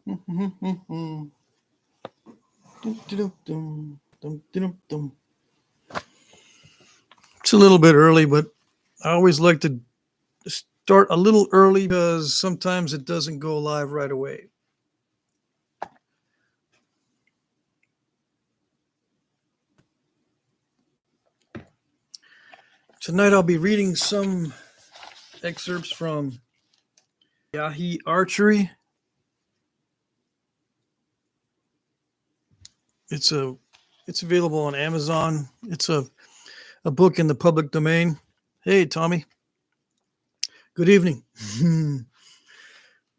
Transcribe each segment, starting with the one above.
It's a little bit early, but I always like to start a little early because sometimes it doesn't go live right away. Tonight I'll be reading some excerpts from Yahi Archery. It's available on Amazon. It's a book in the public domain. Hey, Tommy. Good evening.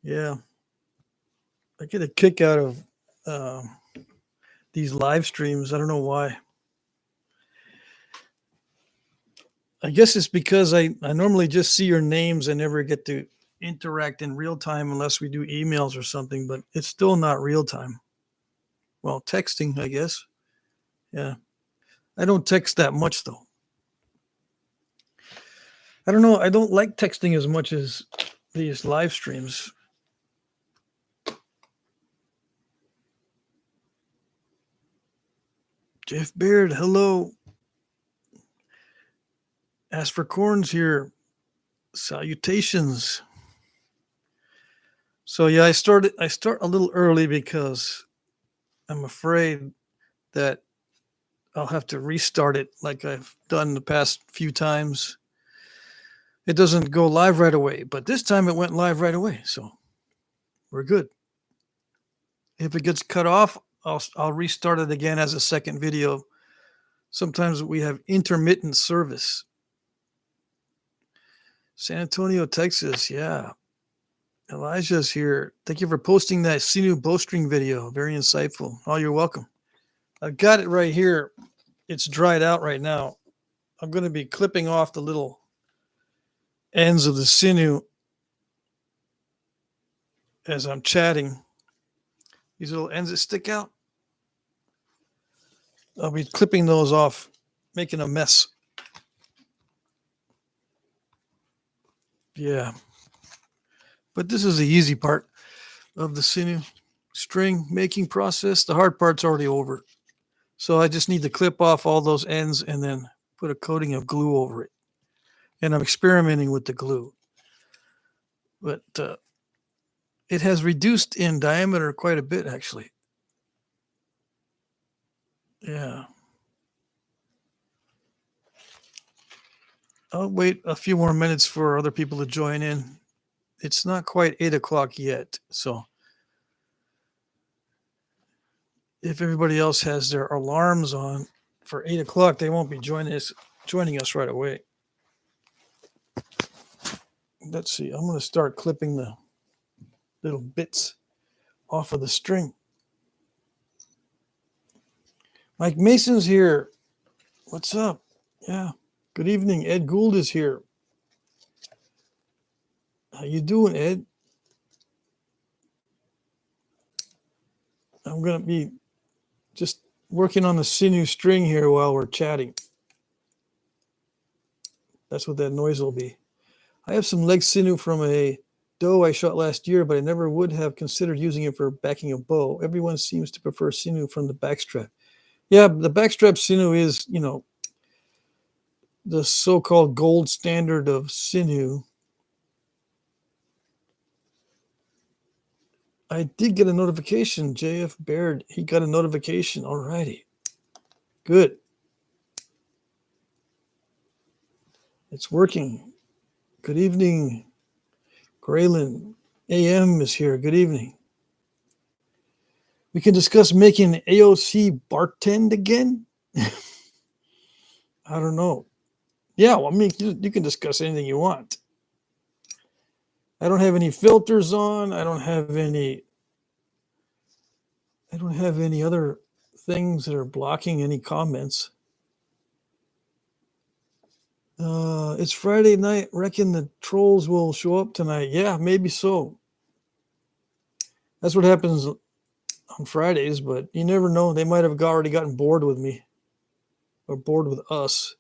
Yeah. I get a kick out of these live streams. I don't know why. I guess it's because I normally just see your names. I never get to interact in real time unless we do emails or something, but it's still not real time. Well, texting, I guess. Yeah. I don't text that much, though. I don't know. I don't like texting as much as these live streams. Jeff Baird, hello. As for Corns here, salutations. So yeah, I start a little early because I'm afraid that I'll have to restart it like I've done the past few times. It doesn't go live right away, but this time it went live right away, so we're good. If it gets cut off, I'll restart it again as a second video. Sometimes we have intermittent service. San Antonio, Texas, yeah. Elijah's here. Thank you for posting that Sinew bowstring video. Very insightful. Oh, you're welcome. I've got it right here. It's dried out right now. I'm going to be clipping off the little ends of the sinew as I'm chatting. These little ends that stick out. I'll be clipping those off, making a mess. Yeah. But this is the easy part of the sinew string making process. The hard part's already over. So I just need to clip off all those ends and then put a coating of glue over it. And I'm experimenting with the glue. But it has reduced in diameter quite a bit, actually. Yeah. I'll wait a few more minutes for other people to join in. It's not quite 8 o'clock yet. So if everybody else has their alarms on for 8 o'clock, they won't be joining us right away. Let's see. I'm going to start clipping the little bits off of the string. Mike Mason's here. What's up? Yeah. Good evening. Ed Gould is here. How you doing, Ed? I'm going to be just working on the sinew string here while we're chatting. That's what that noise will be. I have some leg sinew from a doe I shot last year, but I never would have considered using it for backing a bow. Everyone seems to prefer sinew from the backstrap. Yeah, the backstrap sinew is, the so-called gold standard of sinew. I did get a notification. JF Baird, he got a notification. All righty. Good. It's working. Good evening. Graylin AM is here. Good evening. We can discuss making AOC bartend again. I don't know. Yeah, well, I mean, you can discuss anything you want. I don't have any filters on. I don't have any other things that are blocking any comments. It's Friday night. Reckon the trolls will show up tonight. Yeah, maybe so. That's what happens on Fridays, but you never know. They might have already gotten bored with me or bored with us.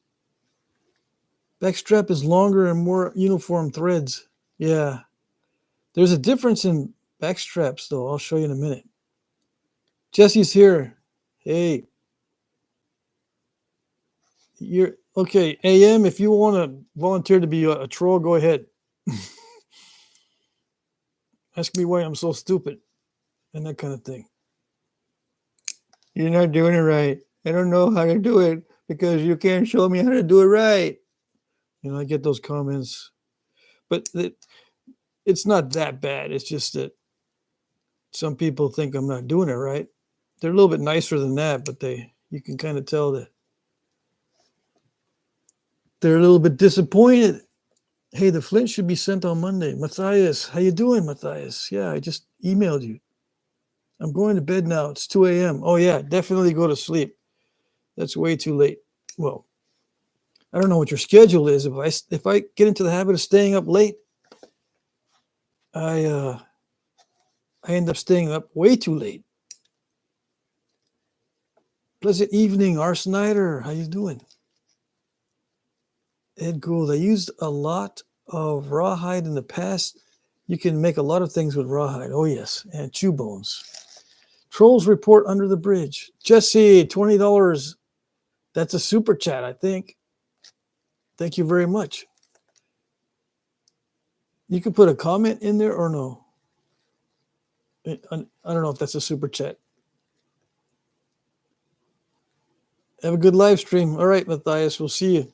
Backstrap is longer and more uniform threads. Yeah. There's a difference in Back straps, though, I'll show you in a minute. Jesse's here. Hey. You're okay, AM, if you want to volunteer to be a troll, go ahead. Ask me why I'm so stupid and that kind of thing. You're not doing it right. I don't know how to do it because you can't show me how to do it right. I get those comments, but it's not that bad. It's just that some people think I'm not doing it right. They're a little bit nicer than that, but you can kind of tell that they're a little bit disappointed. Hey, the flint should be sent on Monday. Matthias, how you doing, Matthias? Yeah, I just emailed you. I'm going to bed now. It's 2 a.m. Oh, yeah, definitely go to sleep. That's way too late. Well, I don't know what your schedule is. If I get into the habit of staying up late, I end up staying up way too late. Pleasant evening, R. Snyder. How you doing? Ed Gould. I used a lot of rawhide in the past. You can make a lot of things with rawhide. Oh, yes. And chew bones. Trolls report under the bridge. Jesse, $20. That's a super chat, I think. Thank you very much. You can put a comment in there or no? I don't know if that's a super chat. Have a good live stream. All right, Matthias, we'll see you.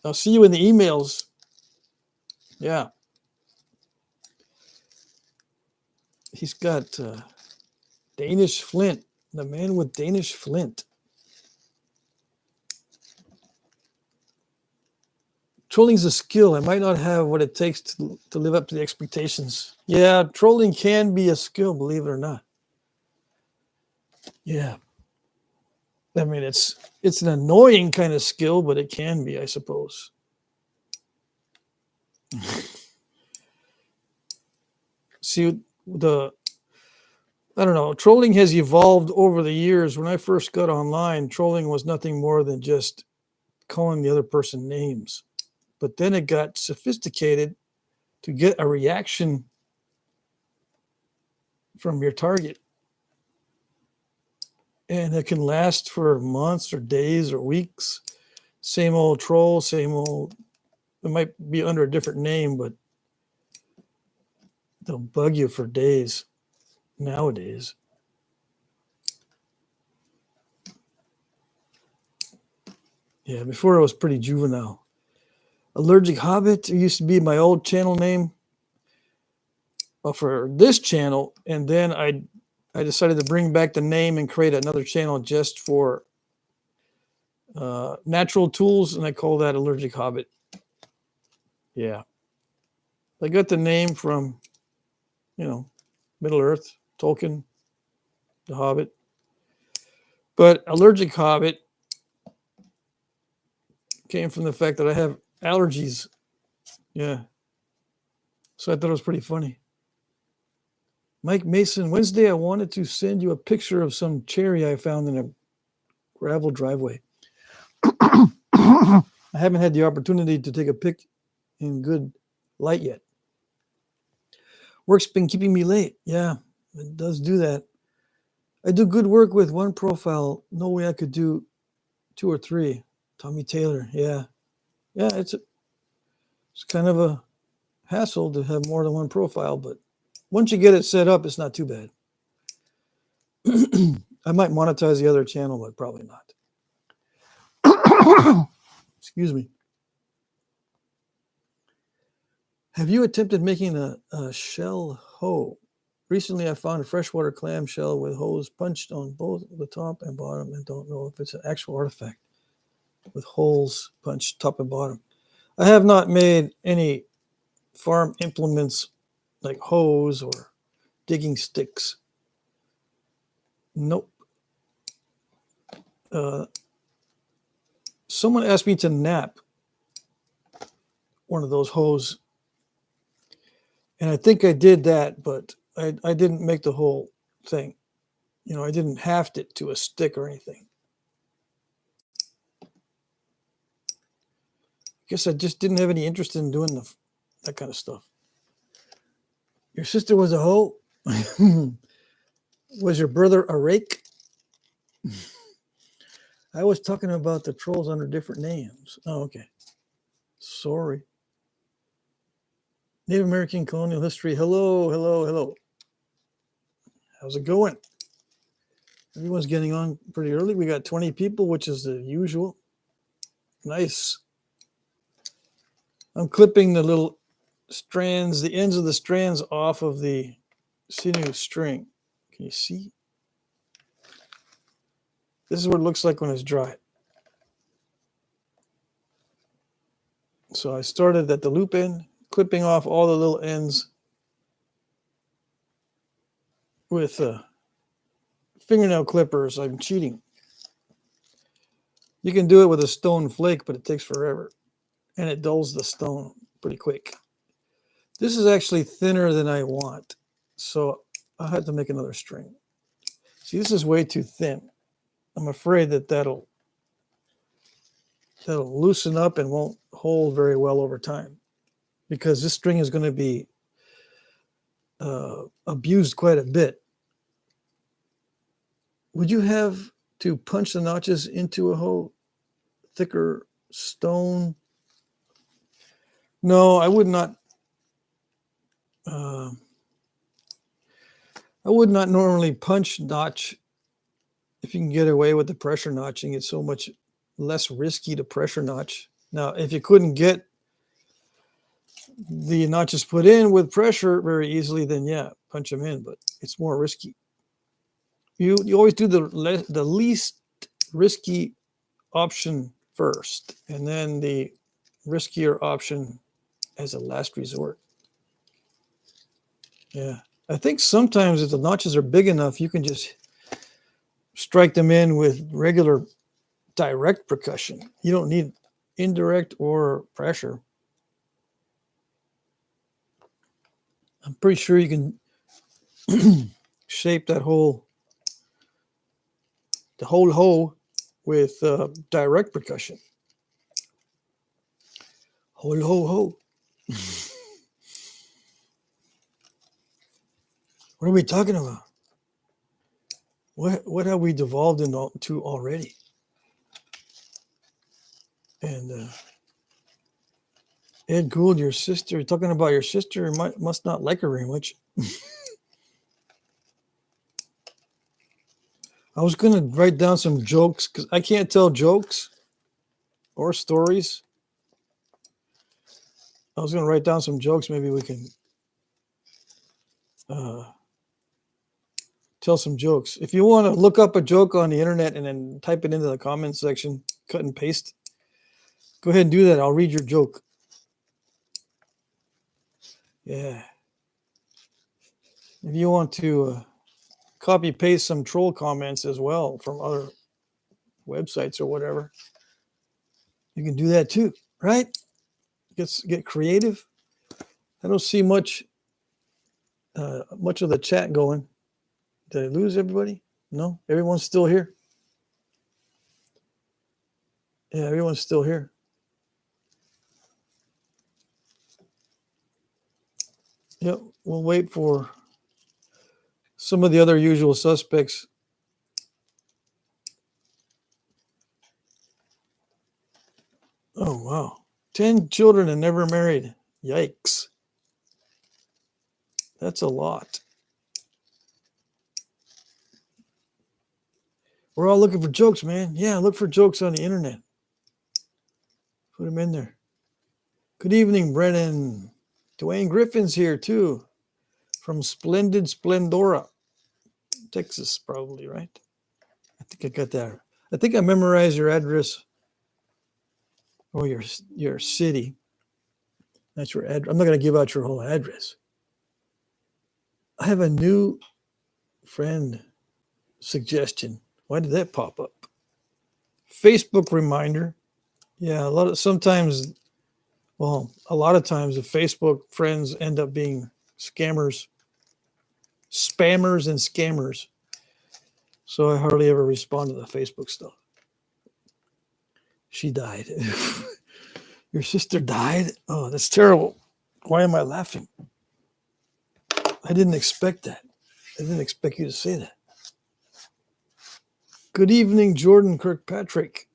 I'll see you in the emails. Yeah. He's got Danish flint. The man with Danish flint. Trolling's a skill. I might not have what it takes to live up to the expectations. Yeah, trolling can be a skill, believe it or not. Yeah. I mean, it's an annoying kind of skill, but it can be, I suppose. See, I don't know, trolling has evolved over the years. When I first got online, trolling was nothing more than just calling the other person names. But then it got sophisticated to get a reaction from your target. And it can last for months or days or weeks. Same old troll, same old. It might be under a different name, but they'll bug you for days nowadays. Yeah, before it was pretty juvenile. Allergic Hobbit used to be my old channel name for this channel, and then I decided to bring back the name and create another channel just for natural tools, and I call that Allergic Hobbit. Yeah. I got the name from, Middle Earth, Tolkien, the Hobbit. But Allergic Hobbit came from the fact that I have allergies. Yeah. So I thought it was pretty funny. Mike Mason, Wednesday I wanted to send you a picture of some cherry I found in a gravel driveway. I haven't had the opportunity to take a pic in good light yet. Work's been keeping me late. Yeah, it does do that. I do good work with one profile. No way I could do 2 or 3. Tommy Taylor. Yeah. Yeah, it's kind of a hassle to have more than one profile, but once you get it set up, it's not too bad. I might monetize the other channel, but probably not. Excuse me. Have you attempted making a shell hoe? Recently, I found a freshwater clam shell with holes punched on both the top and bottom and don't know if it's an actual artifact with holes punched top and bottom. I have not made any farm implements like hoes or digging sticks. Nope. Someone asked me to knap one of those hoes, and I think I did that, but I didn't make the whole thing. I didn't haft it to a stick or anything. I guess I just didn't have any interest in doing that kind of stuff. Your sister was a hoe? Was your brother a rake? I was talking about the trolls under different names. Oh, okay. Sorry. Native American colonial history. Hello, hello, hello. How's it going? Everyone's getting on pretty early. We got 20 people, which is the usual. Nice. I'm clipping the little strands, the ends of the strands off of the sinew string. Can you see? This is what it looks like when it's dry. So I started at the loop end, clipping off all the little ends with fingernail clippers. I'm cheating. You can do it with a stone flake, but it takes forever. And it dulls the stone pretty quick. This is actually thinner than I want. So I had to make another string. See, this is way too thin. I'm afraid that that'll loosen up and won't hold very well over time, because this string is going to be abused quite a bit. Would you have to punch the notches into a whole thicker stone? No, I would not. I would not normally punch notch if you can get away with the pressure notching. It's so much less risky to pressure notch. Now, if you couldn't get the notches put in with pressure very easily, then yeah, punch them in, but it's more risky. You always do the least risky option first, and then the riskier option as a last resort. Yeah, I think sometimes if the notches are big enough, you can just strike them in with regular direct percussion. You don't need indirect or pressure. I'm pretty sure you can shape the whole hoe with direct percussion. Whole ho ho. What are we talking about? What have we devolved into already? And Ed Gould, your sister, you're talking about your sister, must not like her very much. I was going to write down some jokes because I can't tell jokes or stories. I was going to write down some jokes. Maybe we can tell some jokes. If you want to look up a joke on the internet and then type it into the comment section, cut and paste, go ahead and do that. I'll read your joke. Yeah. If you want to copy paste some troll comments as well from other websites or whatever, you can do that too, right? Get creative. I don't see much of the chat going. Did I lose everybody? No, everyone's still here. Yeah, everyone's still here. Yep, we'll wait for some of the other usual suspects. Oh, wow. 10 children and never married. Yikes. That's a lot. We're all looking for jokes, man. Yeah, look for jokes on the internet. Put them in there. Good evening, Brennan. Dwayne Griffin's here, too. From Splendid Splendora, Texas, probably, right? I think I got that. I think I memorized your address or your city. That's your address. I'm not going to give out your whole address. I have a new friend suggestion. Why did that pop up? Facebook reminder. Yeah, a lot of times the Facebook friends end up being scammers, spammers and scammers. So I hardly ever respond to the Facebook stuff. She died. Your sister died? Oh, that's terrible. Why am I laughing? I didn't expect that. I didn't expect you to say that. Good evening, Jordan Kirkpatrick.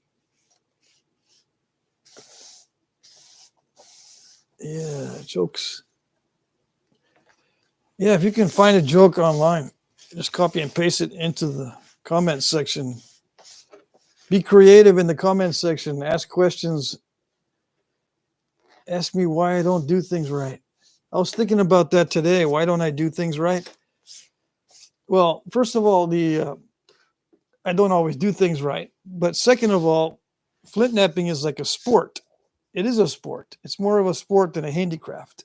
Yeah, jokes. Yeah, if you can find a joke online, just copy and paste it into the comment section. Be creative in the comment section. Ask questions. Ask me why I don't do things right. I was thinking about that today. Why don't I do things right? Well, first of all, I don't always do things right. But second of all, flint knapping is like a sport. It is a sport. It's more of a sport than a handicraft.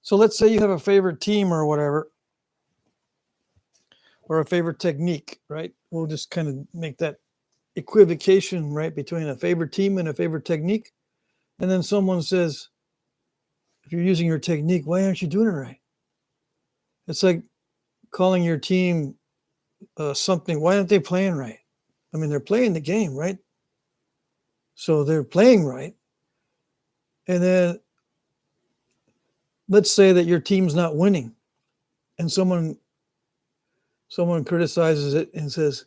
So let's say you have a favorite team or whatever, or a favorite technique, right? We'll just kind of make that equivocation, right, between a favorite team and a favorite technique. And then someone says, if you're using your technique, why aren't you doing it right? It's like calling your team something. Why aren't they playing right? I mean, they're playing the game, right? So they're playing right. And then let's say that your team's not winning, and someone criticizes it and says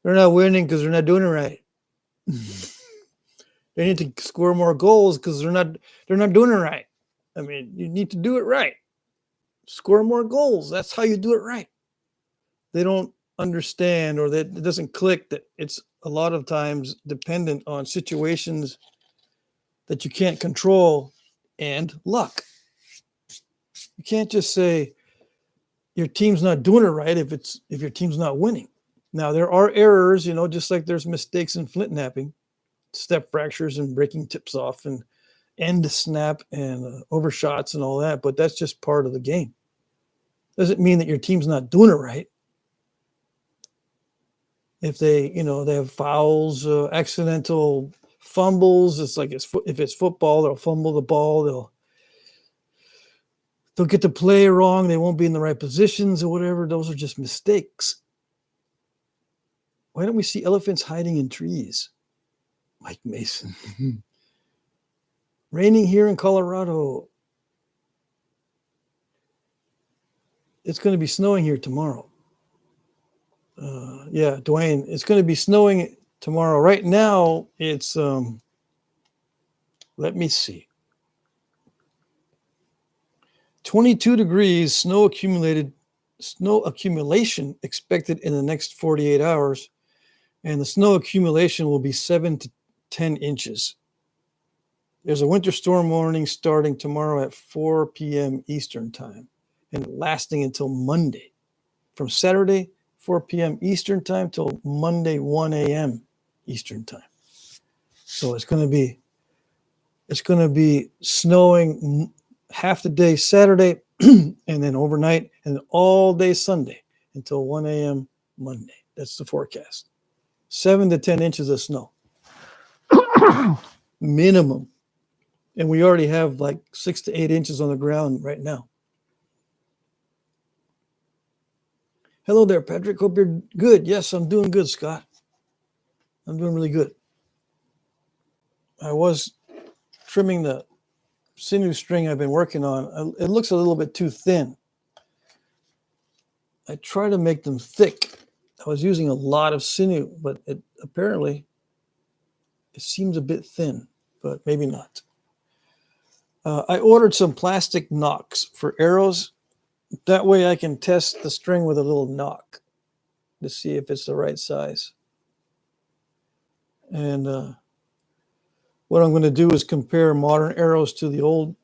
they're not winning because they're not doing it right. They need to score more goals because they're not doing it right. I mean, you need to do it right. Score more goals. That's how you do it right. They don't understand, or that it doesn't click, that it's a lot of times dependent on situations that you can't control and luck. You can't just say your team's not doing it right if your team's not winning. Now there are errors, just like there's mistakes in flint knapping, step fractures and breaking tips off and end snap and overshots and all that, but that's just part of the game. Doesn't mean that your team's not doing it right. If they have fouls, accidental fumbles, it's like if it's football, they'll fumble the ball, they'll get the play wrong, they won't be in the right positions or whatever. Those are just mistakes. Why don't we see elephants hiding in trees? Mike Mason. Raining here in Colorado. It's going to be snowing here tomorrow. Yeah, Dwayne, it's going to be snowing tomorrow. Right now, it's, let me see, 22 degrees, snow accumulation expected in the next 48 hours. And the snow accumulation will be 7 to 10 inches. There's a winter storm warning starting tomorrow at 4 p.m. Eastern time and lasting until Monday. From Saturday, 4 p.m. Eastern time till Monday, 1 a.m. Eastern time. So it's going to be snowing half the day Saturday and then overnight and all day Sunday until 1 a.m. Monday. That's the forecast. 7 to 10 inches of snow. Minimum. And we already have like 6 to 8 inches on the ground right now. Hello there, Patrick. Hope you're good. Yes, I'm doing good, Scott. I'm doing really good. I was trimming the sinew string I've been working on. It looks a little bit too thin. I try to make them thick. I was using a lot of sinew, but apparently it seems a bit thin, but maybe not. I ordered some plastic nocks for arrows. That way I can test the string with a little knock to see if it's the right size. And what I'm going to do is compare modern arrows to the old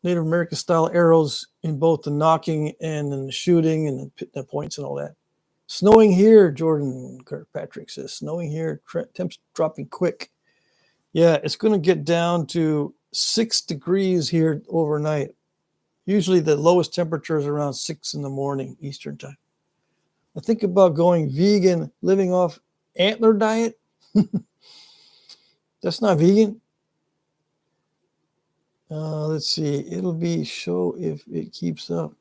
Native American style arrows in both the knocking and in the shooting and the points and all that. Snowing here, Jordan Kirkpatrick says. Snowing here, temps dropping quick. Yeah, it's going to get down to 6 degrees here overnight. Usually the lowest temperature is around 6 in the morning Eastern time. I think about going vegan, living off antler diet. That's not vegan. Let's see. It'll be show if it keeps up.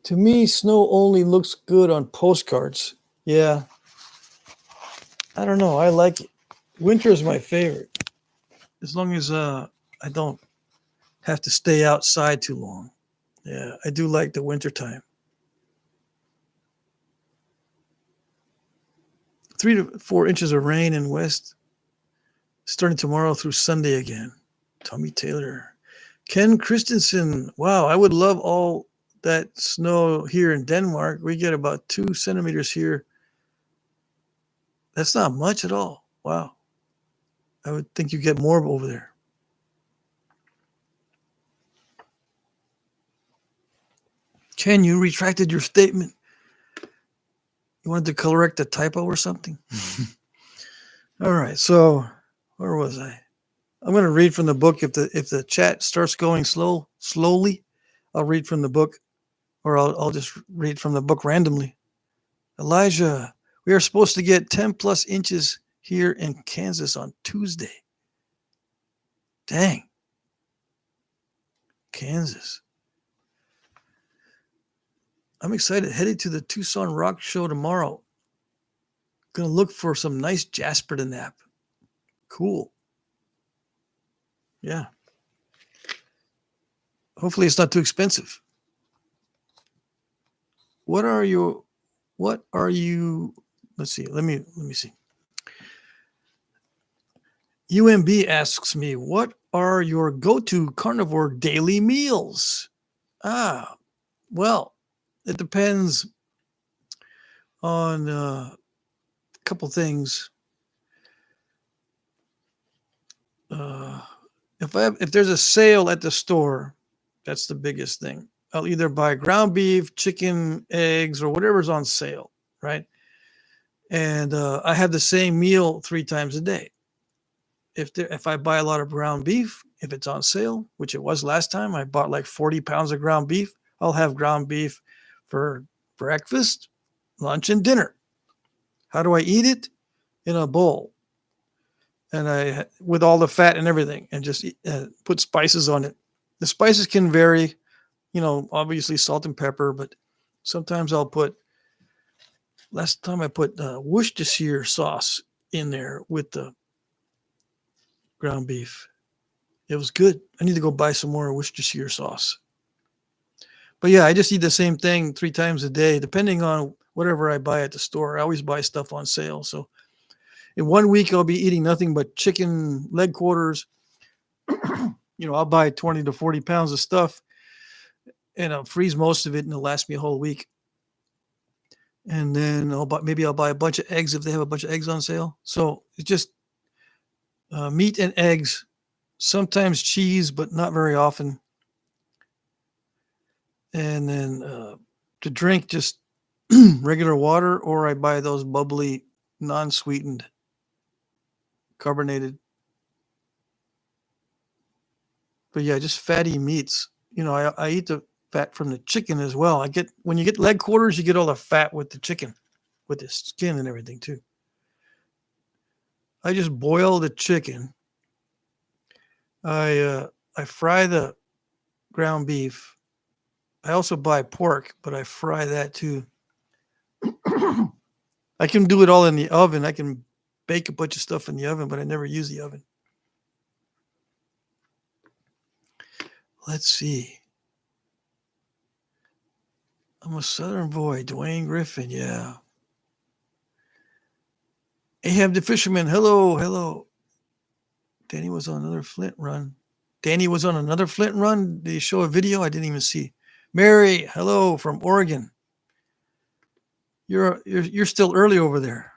To me, snow only looks good on postcards. Yeah. I don't know. I like it. Winter is my favorite. As long as I don't have to stay outside too long. Yeah, I do like the winter time. 3 to 4 inches of rain in west, starting tomorrow through Sunday again. Tommy Taylor. Ken Christensen. Wow, I would love all that snow here in Denmark. We get about 2 centimeters here. That's not much at all. Wow. I would think you get more over there. Ken, you retracted your statement. You wanted to correct a typo or something? All right. So where was I? I'm going to read from the book. If the chat starts going slowly, I'll read from the book, or I'll just read from the book randomly. Elijah, we are supposed to get 10 plus inches here in Kansas on Tuesday. Dang. Kansas. I'm excited. Headed to the Tucson Rock Show tomorrow. Gonna look for some nice jasper to nap. Cool. Yeah. Hopefully it's not too expensive. What are you? Let's see. Let me see. UMB asks me, what are your go-to carnivore daily meals? Well, it depends on a couple things. If there's a sale at the store, that's the biggest thing. I'll either buy ground beef, chicken, eggs, or whatever's on sale, right? And I have the same meal 3 times a day. If I buy a lot of ground beef, if it's on sale, which it was last time, I bought like 40 pounds of ground beef. I'll have ground beef for breakfast, lunch, and dinner. How do I eat it? In a bowl, and with all the fat and everything, and just put spices on it. The spices can vary, obviously salt and pepper, but sometimes last time I put Worcestershire sauce in there with the ground beef. It was good. I need to go buy some more Worcestershire sauce. But yeah, I just eat the same thing 3 times a day, depending on whatever I buy at the store. I always buy stuff on sale. So in 1 week, I'll be eating nothing but chicken leg quarters. I'll buy 20 to 40 pounds of stuff, and I'll freeze most of it, and it'll last me a whole week. And then I'll buy a bunch of eggs if they have a bunch of eggs on sale. So it's just meat and eggs, sometimes cheese, but not very often. And then to drink, just regular water, or I buy those bubbly, non-sweetened, carbonated. But yeah, just fatty meats. I eat the fat from the chicken as well. When you get leg quarters, you get all the fat with the chicken, with the skin and everything too. I just boil the chicken. I fry the ground beef. I also buy pork, but I fry that too. I can do it all in the oven. I can bake a bunch of stuff in the oven, but I never use the oven. Let's see. I'm a Southern boy, Dwayne Griffin. Yeah. Ahab the Fisherman. Hello. Danny was on another Flint run. Did he show a video? I didn't even see. Mary, hello from Oregon. You're still early over there.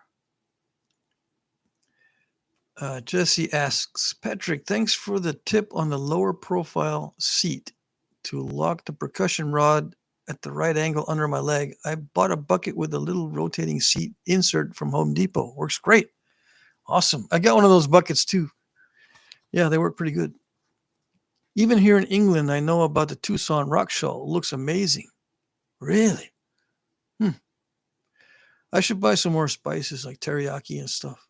Jesse asks, Patrick, thanks for the tip on the lower profile seat to lock the percussion rod at the right angle under my leg. I bought a bucket with a little rotating seat insert from Home Depot. Works great. Awesome. I got one of those buckets too. Yeah, they work pretty good. Even here in England, I know about the Tucson Rock Show. It looks amazing. Really? I should buy some more spices like teriyaki and stuff.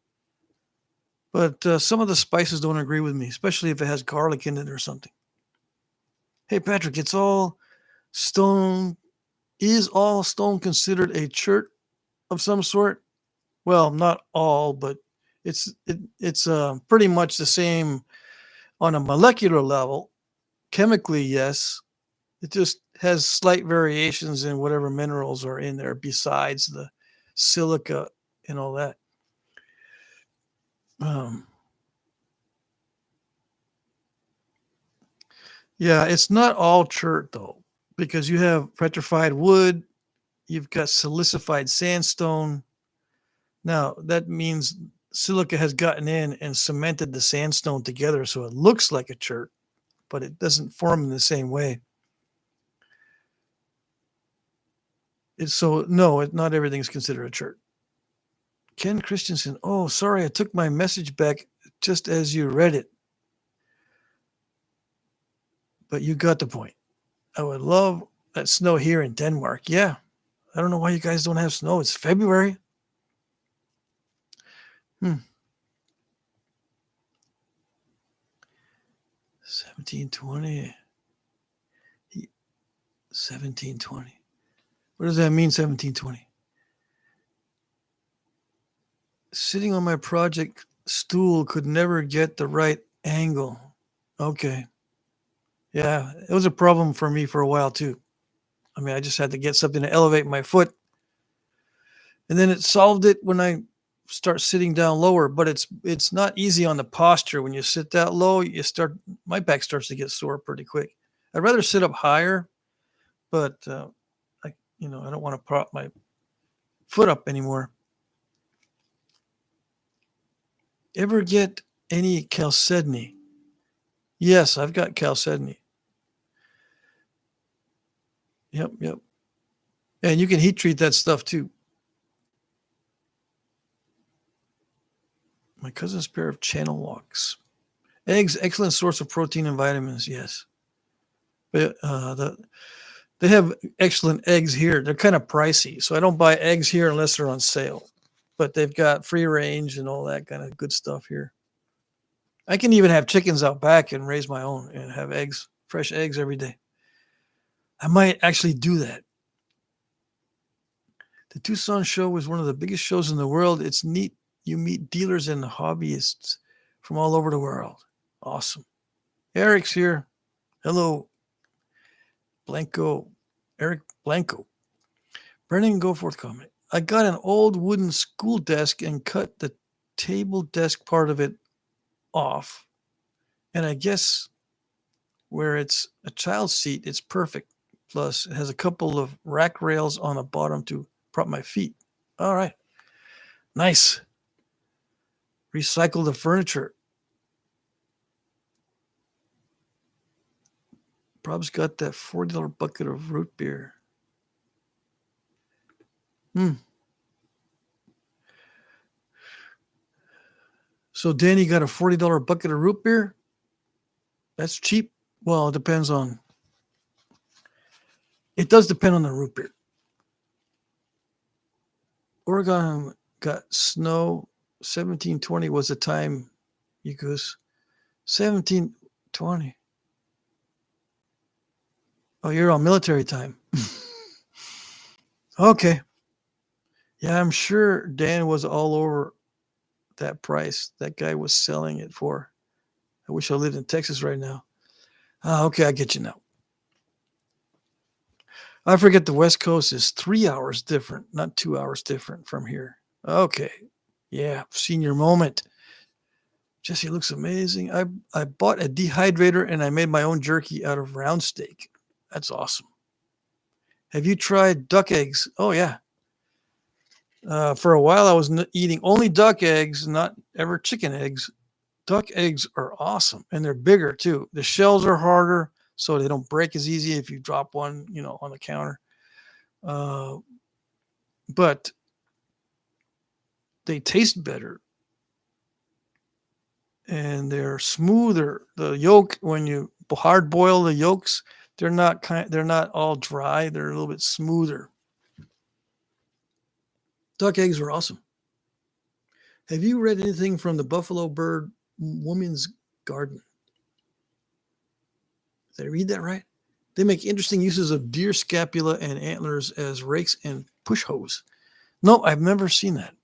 But some of the spices don't agree with me, especially if it has garlic in it or something. Hey, Patrick, is all stone considered a chert of some sort? Well, not all, but it's pretty much the same on a molecular level. Chemically, yes. It just has slight variations in whatever minerals are in there besides the silica and all that. Um, yeah, it's not all chert though, because you have petrified wood, you've got silicified sandstone. Now, that means silica has gotten in and cemented the sandstone together so it looks like a chert, but it doesn't form in the same way. Not everything is considered a chert. Ken Christensen, oh, sorry, I took my message back just as you read it. But you got the point. I would love that snow here in Denmark. Yeah. I don't know why you guys don't have snow. It's February. 1720. 1720. What does that mean, 1720? Sitting on my project stool could never get the right angle. Okay. Yeah, it was a problem for me for a while too. I mean, I just had to get something to elevate my foot. And then it solved it when I start sitting down lower, but it's not easy on the posture. When you sit that low, my back starts to get sore pretty quick. I'd rather sit up higher, but I don't want to prop my foot up anymore. Ever get any chalcedony? Yes, I've got chalcedony. Yep. And you can heat treat that stuff too. My cousin's pair of channel locks. Eggs, excellent source of protein and vitamins. Yes, but they have excellent eggs here. They're kind of pricey, so I don't buy eggs here unless they're on sale. But they've got free range and all that kind of good stuff here. I can even have chickens out back and raise my own and have eggs, fresh eggs every day. I might actually do that. The Tucson show was one of the biggest shows in the world. It's neat. You meet dealers and hobbyists from all over the world. Awesome. Eric's here. Hello. Eric Blanco. Brennan Goforth comment. I got an old wooden school desk and cut the table desk part of it off. And I guess where it's a child's seat, it's perfect. Plus, it has a couple of rack rails on the bottom to prop my feet. All right. Nice. Recycle the furniture. Prob's got that $40 bucket of root beer. So Danny got a $40 bucket of root beer? That's cheap. Well, it does depend on the root beer. Oregon got snow. 1720 was the time. You goes 1720. Oh, you're on military time. Okay. Yeah, I'm sure Dan was all over that price that guy was selling it for. I wish I lived in Texas right now. Okay, I get you now. I forget the West Coast is 3 hours different, not 2 hours different from here. Okay. Yeah, senior moment. Jesse looks amazing. I bought a dehydrator and I made my own jerky out of round steak. That's awesome. Have you tried duck eggs? Oh, yeah. For a while, I was eating only duck eggs, not ever chicken eggs. Duck eggs are awesome, and they're bigger, too. The shells are harder, so they don't break as easy if you drop one, on the counter. But they taste better. And they're smoother. The yolk, when you hard boil the yolks, they're not all dry. They're a little bit smoother. Duck eggs are awesome. Have you read anything from the Buffalo Bird Woman's Garden? Did I read that right? They make interesting uses of deer scapula and antlers as rakes and push hoes. No, I've never seen that.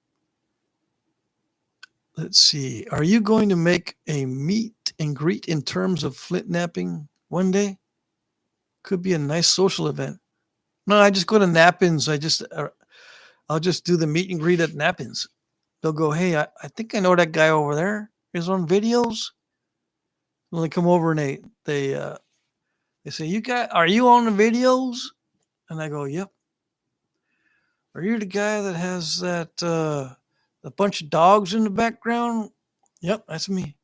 Let's see. Are you going to make a meet and greet in terms of flint knapping? one day. Could be a nice social event. No, I just go to Knapping's. I'll just do the meet and greet at Knapping's. They'll go, hey, I think I know that guy over there. He's on videos. And they come over and they say, are you on the videos? And I go, yep. Are you the guy that has that a bunch of dogs in the background? Yep, that's me.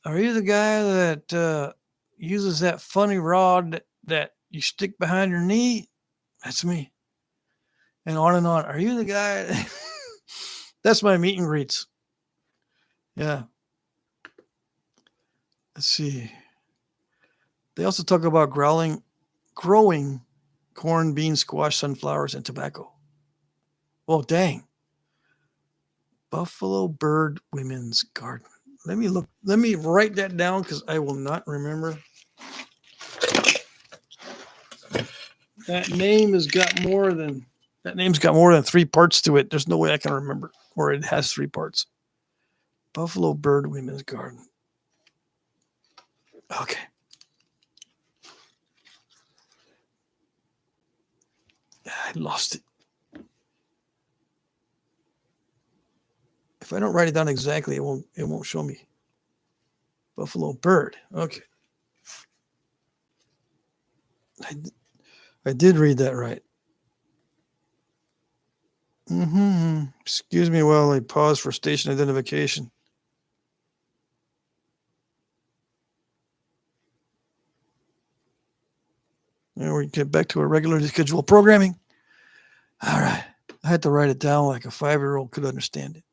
Are you the guy that uses that funny rod that you stick behind your knee? That's me. And on and on. Are you the guy? That's my meet and greets. Yeah. Let's see. They also talk about growing corn, beans, squash, sunflowers, and tobacco. Oh, dang. Buffalo Bird Women's Garden. Let me write that down because I will not remember. That name's got more than 3 parts to it. There's no way I can remember, or it has 3 parts. Buffalo Bird Women's Garden. Okay. I lost it. If I don't write it down exactly, it won't show me. Buffalo Bird. Okay. I did read that right. Excuse me while I pause for station identification. And we get back to our regularly scheduled programming. All right. I had to write it down like a 5-year-old could understand it.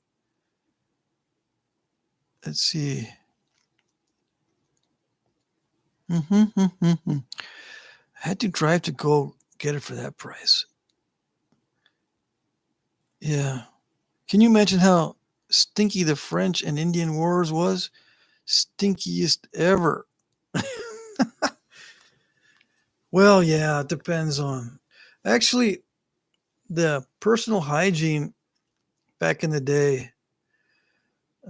Let's see. I had to drive to go get it for that price. Yeah. Can you imagine how stinky the French and Indian Wars was? Stinkiest ever. Well, yeah, it depends on. Actually, the personal hygiene back in the day,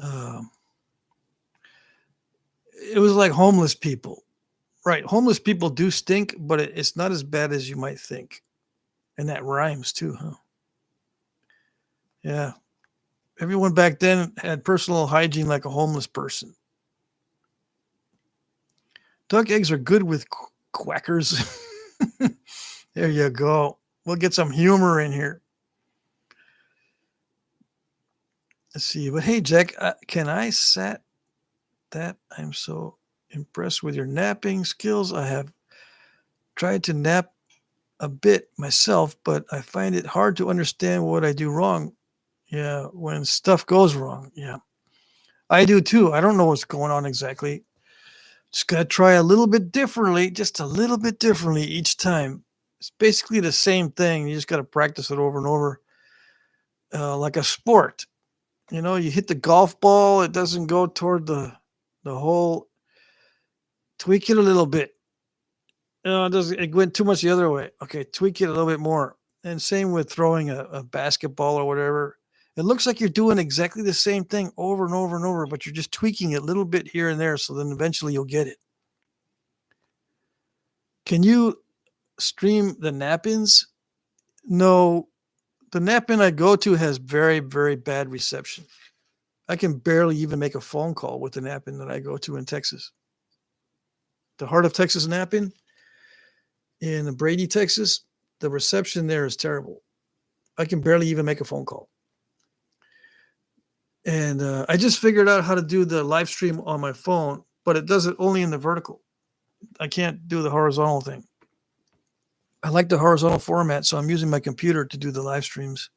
um, it was like homeless people. Right. Homeless people do stink, but it's not as bad as you might think. And that rhymes too, huh? Yeah. Everyone back then had personal hygiene like a homeless person. Duck eggs are good with quackers. There you go. We'll get some humor in here. Let's see. But hey, Jack, can I set that? I'm so impressed with your napping skills. I have tried to nap a bit myself, but I find it hard to understand what I do wrong. Yeah, when stuff goes wrong. Yeah, I do too. I don't know what's going on exactly. Just got to try a little bit differently, just a little bit differently each time. It's basically the same thing. You just got to practice it over and over, like a sport. You know, you hit the golf ball, it doesn't go toward the hole. Tweak it a little bit. No, it doesn't. It went too much the other way. Okay, tweak it a little bit more. And same with throwing a basketball or whatever. It looks like you're doing exactly the same thing over and over and over, but you're just tweaking it a little bit here and there. So then eventually you'll get it. Can you stream the nap-ins? No, the nap-in I go to has very, very bad reception. I can barely even make a phone call with the nap-in that I go to in Texas. The Heart of Texas nap-in in Brady, Texas, the reception there is terrible. I can barely even make a phone call. And I just figured out how to do the live stream on my phone, but it does it only in the vertical. I can't do the horizontal thing. I like the horizontal format, so I'm using my computer to do the live streams.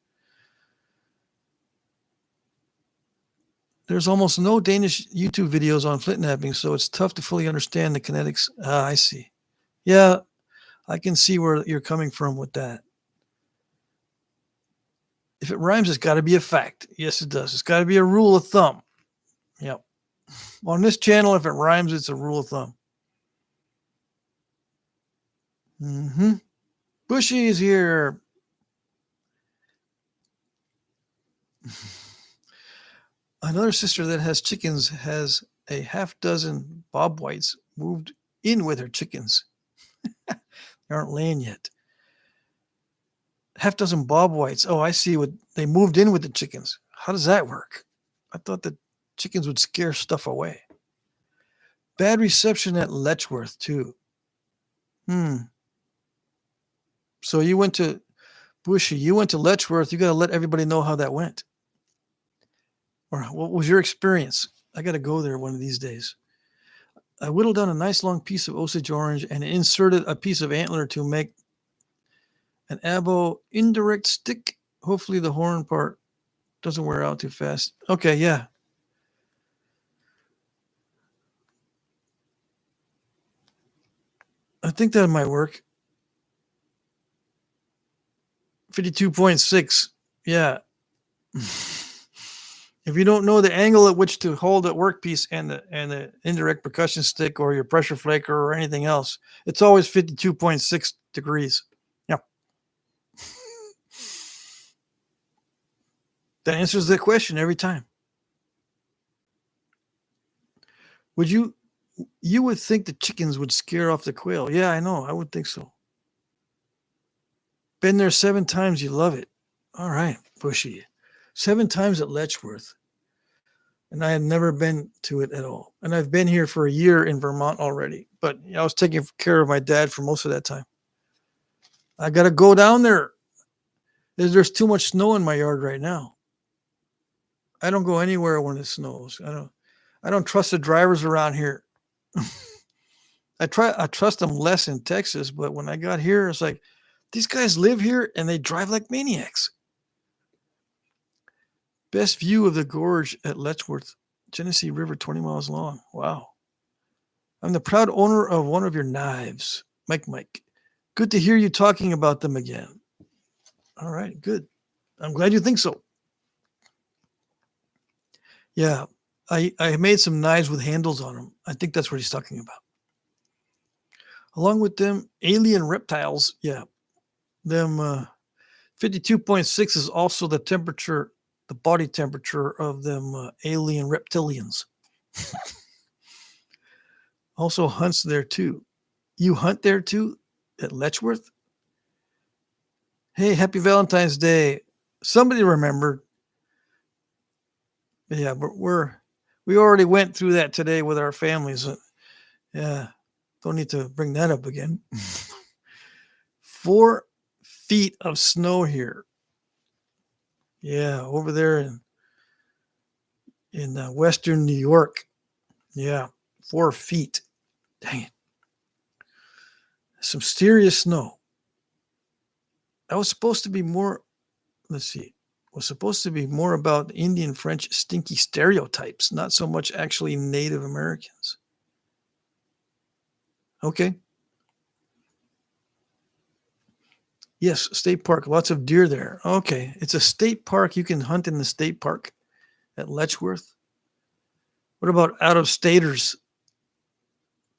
There's almost no Danish YouTube videos on flint napping, so it's tough to fully understand the kinetics. I see. Yeah, I can see where you're coming from with that. If it rhymes, it's got to be a fact. Yes, it does. It's got to be a rule of thumb. Yep. On this channel, if it rhymes, it's a rule of thumb. Bushy is here. Another sister that has chickens has a half dozen bob whites moved in with her chickens. They aren't laying yet. Half dozen bob whites. Oh, I see what they moved in with the chickens. How does that work? I thought the chickens would scare stuff away. Bad reception at Letchworth, too. So you went to Bushy, you went to Letchworth. You got to let everybody know how that went. Or what was your experience? I got to go there one of these days. I whittled down a nice long piece of Osage orange and inserted a piece of antler to make an abo indirect stick. Hopefully the horn part doesn't wear out too fast. Okay, yeah. I think that might work. 52.6. Yeah. If you don't know the angle at which to hold a workpiece and the indirect percussion stick or your pressure flaker or anything else, it's always 52.6 degrees. Yeah. That answers the question every time. You would think the chickens would scare off the quail. Yeah, I know. I would think so. Been there 7 times. You love it. All right, Bushy. 7 times at Letchworth. And I had never been to it at all. And I've been here for a year in Vermont already. But I was taking care of my dad for most of that time. I got to go down there. There's too much snow in my yard right now. I don't go anywhere when it snows. I don't trust the drivers around here. I trust them less in Texas, but when I got here, it's like these guys live here and they drive like maniacs. Best view of the gorge at Letchworth, Genesee River, 20 miles long. Wow. I'm the proud owner of one of your knives, Mike. Good to hear you talking about them again. All right, good. I'm glad you think so. Yeah, I made some knives with handles on them. I think that's what he's talking about. Along with them, alien reptiles. Yeah, them 52.6 is also the temperature, the body temperature of them alien reptilians. Also hunts there too. You hunt there too at Letchworth? Hey, happy Valentine's Day. Somebody remembered. Yeah, but we already went through that today with our families. Yeah, don't need to bring that up again. 4 feet of snow here. Yeah, over there in western New York. Yeah, 4 feet. Dang it. Some serious snow. I was supposed to be more, let's see, was supposed to be more about Indian French stinky stereotypes, not so much actually Native Americans. Okay. Yes, state park, lots of deer there. Okay, it's a state park. You can hunt in the state park at Letchworth. What about out of staters?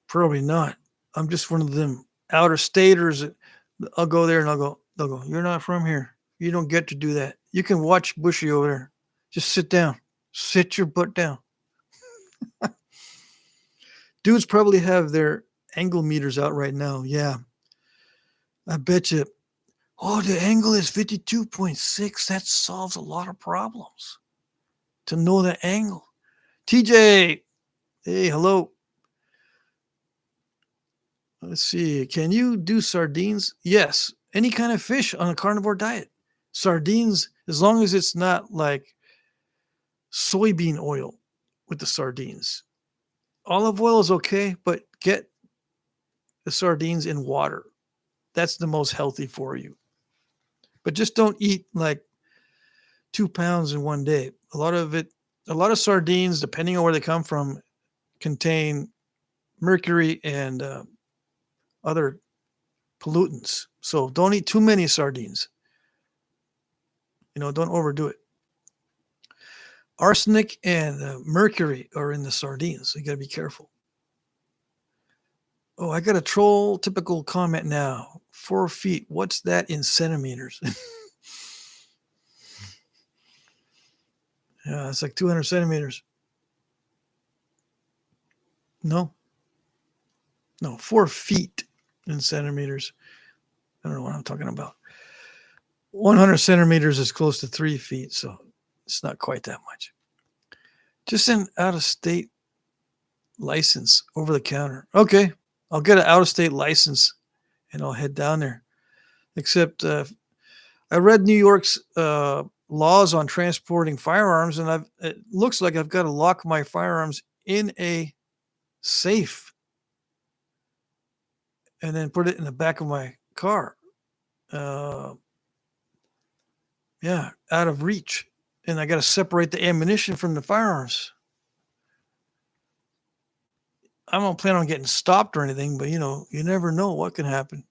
Probably not. I'm just one of them out of staters. I'll go there and they'll go, you're not from here. You don't get to do that. You can watch Bushy over there. Just sit down. Sit your butt down. Dudes probably have their angle meters out right now. Yeah. I bet you. Oh, the angle is 52.6. That solves a lot of problems. To know the angle. TJ. Hey, hello. Let's see. Can you do sardines? Yes. Any kind of fish on a carnivore diet. Sardines, as long as it's not like soybean oil with the sardines. Olive oil is okay, but get the sardines in water. That's the most healthy for you. But just don't eat like 2 pounds in one day. A lot of sardines, depending on where they come from, contain mercury and other pollutants. So don't eat too many sardines. Don't overdo it. Arsenic and mercury are in the sardines. So you got to be careful. Oh, I got a troll typical comment now. 4 feet. What's that in centimeters? Yeah, it's like 200 centimeters. No. No, 4 feet in centimeters. I don't know what I'm talking about. 100 centimeters is close to 3 feet, so it's not quite that much. Just an out-of-state license over the counter. Okay, I'll get an out-of-state license and I'll head down there. Except I read New York's laws on transporting firearms, and it looks like I've got to lock my firearms in a safe and then put it in the back of my car. Yeah, out of reach. And I got to separate the ammunition from the firearms. I don't plan on getting stopped or anything, but you never know what can happen.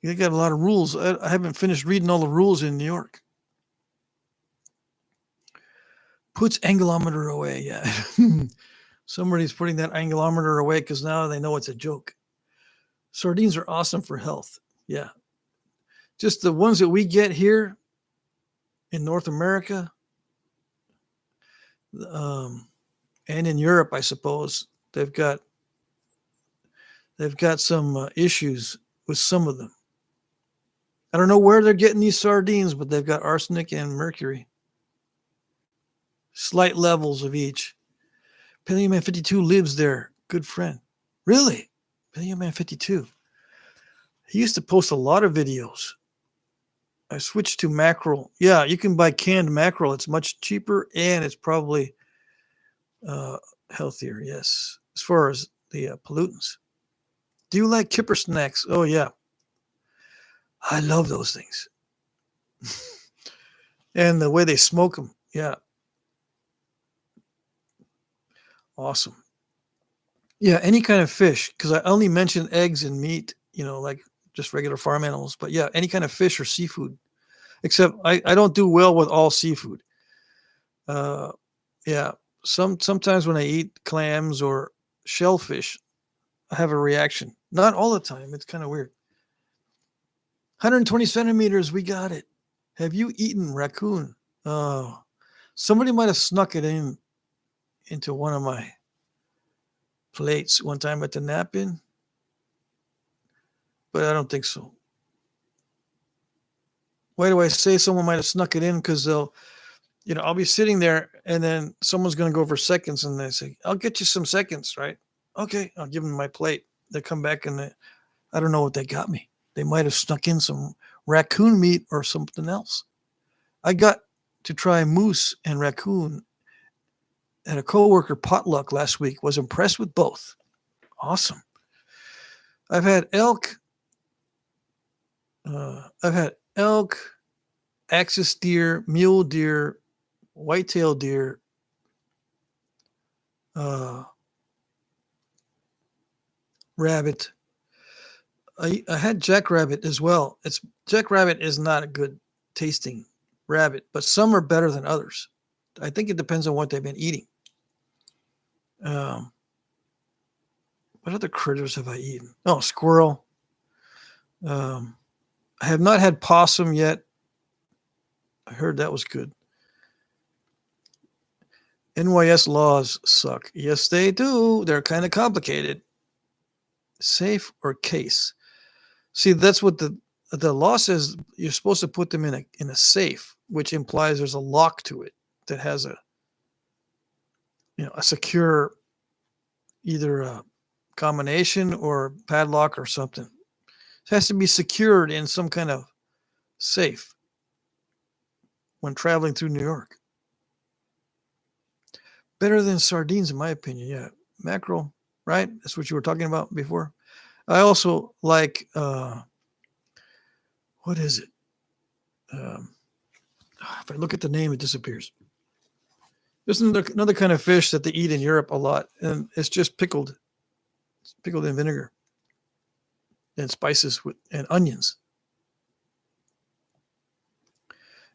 You got a lot of rules. I haven't finished reading all the rules in New York. Puts angelometer away. Yeah. Somebody's putting that angelometer away because now they know it's a joke. Sardines are awesome for health. Yeah. Just the ones that we get here in North America and in Europe, I suppose, they've got some issues with some of them. I don't know where they're getting these sardines, but they've got arsenic and mercury. Slight levels of each. Paleo Man 52 lives there. Good friend. Really? Paleo Man 52. He used to post a lot of videos. I switched to mackerel. Yeah, you can buy canned mackerel. It's much cheaper and it's probably healthier, yes, as far as the pollutants. Do you like kipper snacks? Oh, yeah. I love those things. And the way they smoke them. Yeah. Awesome. Yeah, any kind of fish, because I only mentioned eggs and meat, like just regular farm animals. But yeah, any kind of fish or seafood. Except I don't do well with all seafood. Yeah. Sometimes when I eat clams or shellfish, I have a reaction. Not all the time. It's kind of weird. 120 centimeters. We got it. Have you eaten raccoon? Oh, somebody might have snuck it into one of my plates one time at the Knapping, but I don't think so. Why do I say someone might have snuck it in? Because I'll be sitting there and then someone's going to go for seconds and they say, I'll get you some seconds, right? Okay, I'll give them my plate. They come back and I don't know what they got me. They might have snuck in some raccoon meat or something else. I got to try moose and raccoon at a coworker potluck last week. Was impressed with both. Awesome. I've had elk, axis deer, mule deer, whitetail deer, rabbit. I had jackrabbit as well. Jackrabbit is not a good tasting rabbit, but some are better than others. I think it depends on what they've been eating. What other critters have I eaten? Oh, squirrel. I have not had possum yet. I heard that was good. NYS laws suck. Yes, they do. They're kind of complicated. Safe or case? See, that's what the law says. You're supposed to put them in a safe, which implies there's a lock to it that has a secure either a combination or padlock or something. It has to be secured in some kind of safe when traveling through New York. Better than sardines, in my opinion. Yeah, mackerel, right? That's what you were talking about before. I also like what is it? If I look at the name, it disappears. There's another kind of fish that they eat in Europe a lot, and it's just pickled. It's pickled in vinegar and spices and onions.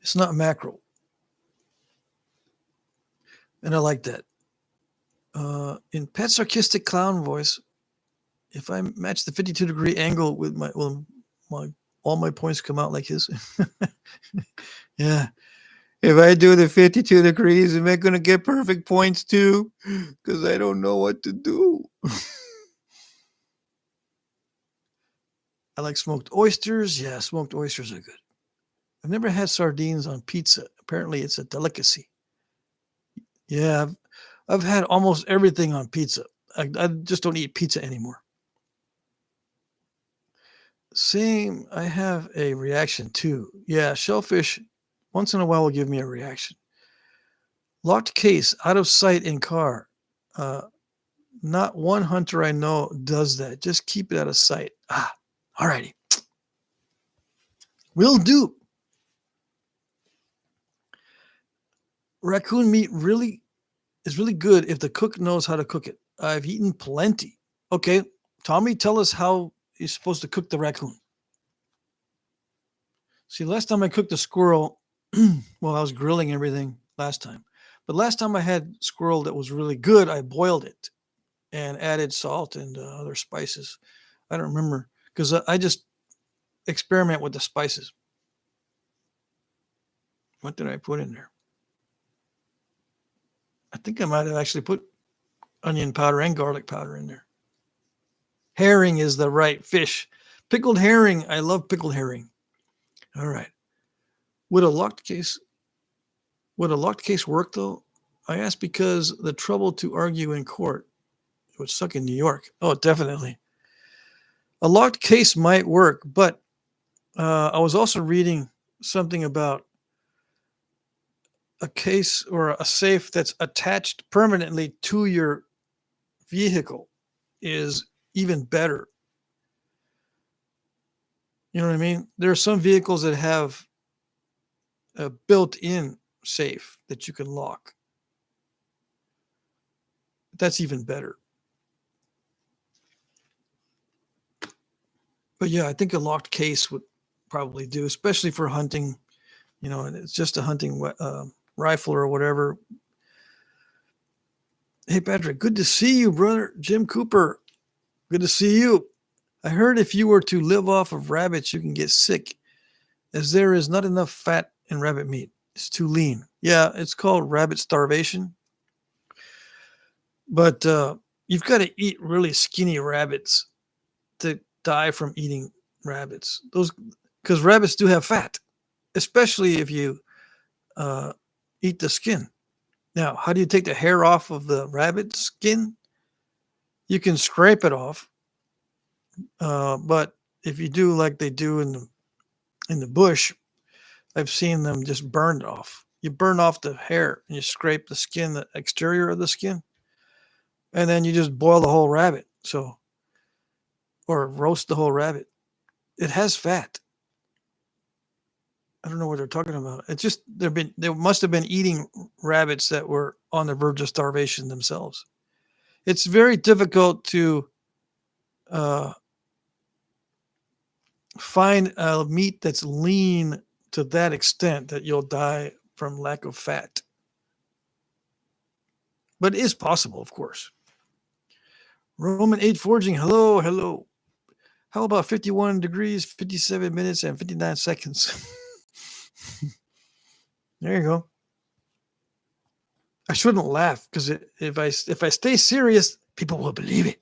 It's not mackerel, and I like that. In Pet Sarcastic Clown voice, if I match the 52-degree angle with all my points come out like his. Yeah. If I do the 52 degrees, am I going to get perfect points too? Because I don't know what to do. I like smoked oysters. Yeah, smoked oysters are good. I've never had sardines on pizza. Apparently, it's a delicacy. Yeah, I've had almost everything on pizza. I just don't eat pizza anymore. Same, I have a reaction too. Yeah, shellfish once in a while will give me a reaction. Locked case, out of sight in car. Uh, Not one hunter I know does that. Just keep it out of sight. All righty. Will do. Raccoon meat really is really good if the cook knows how to cook it. I've eaten plenty. Okay, Tommy, tell us how you're supposed to cook the raccoon. See, last time I cooked a squirrel, well, I was grilling everything last time. But last time I had squirrel that was really good, I boiled it and added salt and other spices. I don't remember because I just experiment with the spices. What did I put in there? I think I might have actually put onion powder and garlic powder in there. Herring is the right fish. Pickled herring. I love pickled herring. All right. Would a locked case would a locked case work though? I ask because the trouble to argue in court. It would suck in New York. Oh, definitely. A locked case might work, but I was also reading something about a case or a safe that's attached permanently to your vehicle is even better. You know what I mean? There are some vehicles that have a built-in safe that you can lock. That's even better. But yeah, I think a locked case would probably do, especially for hunting. You know, and it's just a hunting rifle or whatever. Hey, Patrick, good to see you, brother. Jim Cooper, good to see you. I heard if you were to live off of rabbits, you can get sick, as there is not enough fat in rabbit meat. It's too lean. Yeah, it's called rabbit starvation. But you've got to eat really skinny rabbits to die from eating rabbits. Those because rabbits do have fat, especially if you uh, eat the skin. Now, how do you take the hair off of the rabbit skin? You can scrape it off, but if you do like they do in the bush, I've seen them just burned off. You burn off the hair and you scrape the skin, the exterior of the skin, and then you just boil the whole rabbit. So, or roast the whole rabbit. It has fat. I don't know what they're talking about. It's just they must have been eating rabbits that were on the verge of starvation themselves. It's very difficult to uh, find a meat that's lean to that extent that you'll die from lack of fat. But it is possible, of course. Roman 8 forging. Hello, hello. How about 51 degrees, 57 minutes, and 59 seconds? There you go. I shouldn't laugh because if I stay serious, people will believe it.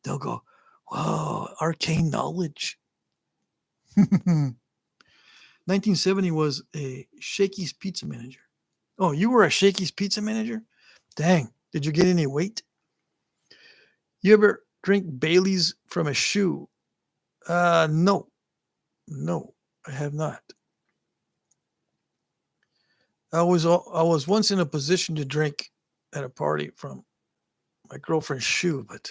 They'll go, "Whoa, arcane knowledge." 1970 was a Shakey's pizza manager. Oh, you were a Shakey's pizza manager? Dang. Did you get any weight? You ever drink Bailey's from a shoe? No. No, I have not. I was once in a position to drink at a party from my girlfriend's shoe, but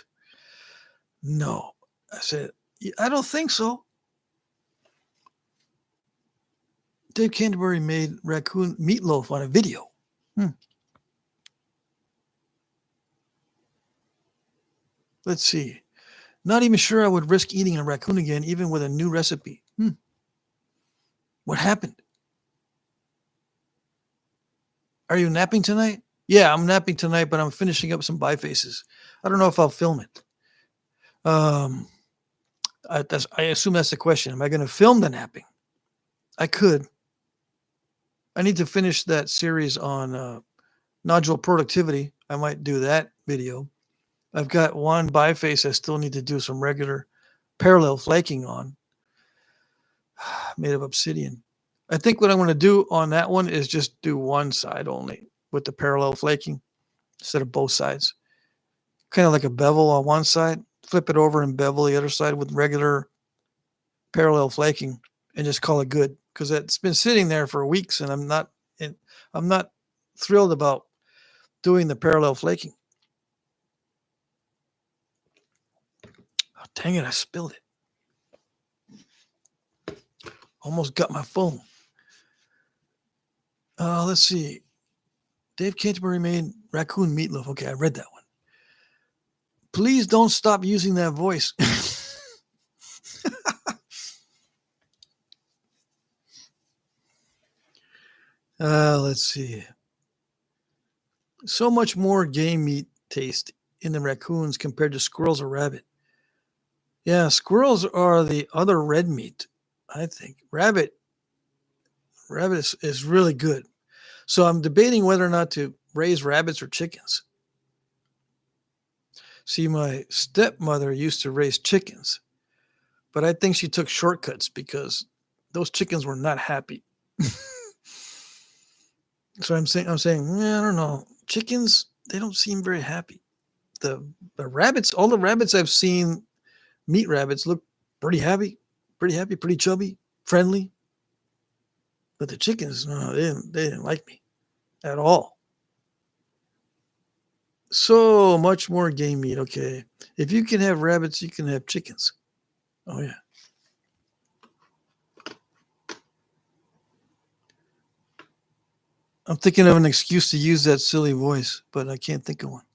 no. I said, I don't think so. Dave Canterbury made raccoon meatloaf on a video. Let's see. Not even sure I would risk eating a raccoon again, even with a new recipe. What happened? Are you napping tonight? Yeah, I'm napping tonight, but I'm finishing up some bifaces. I don't know if I'll film it. Um, I assume that's the question. Am I going to film the napping? I could. I need to finish that series on nodule productivity. I might do that video. I've got one biface I still need to do some regular parallel flaking on, made of obsidian. I think what I'm going to do on that one is just do one side only with the parallel flaking instead of both sides. Kind of like a bevel on one side, flip it over and bevel the other side with regular parallel flaking and just call it good, because it's been sitting there for weeks and I'm not thrilled about doing the parallel flaking. Oh, dang it, I spilled it. Almost got my phone. Let's see. Dave Canterbury made raccoon meatloaf. Okay, I read that one. Please don't stop using that voice. Let's see. So much more game meat taste in the raccoons compared to squirrels or rabbit. Yeah, squirrels are the other red meat, I think. Rabbit is really good. So I'm debating whether or not to raise rabbits or chickens. See, my stepmother used to raise chickens, but I think she took shortcuts because those chickens were not happy. So I'm saying, I don't know. Chickens, they don't seem very happy. The rabbits, all the rabbits I've seen, meat rabbits, look pretty happy, pretty chubby, friendly. But the chickens, no, they didn't like me at all. So much more game meat. Okay, if you can have rabbits, you can have chickens. Oh yeah. I'm thinking of an excuse to use that silly voice, but I can't think of one.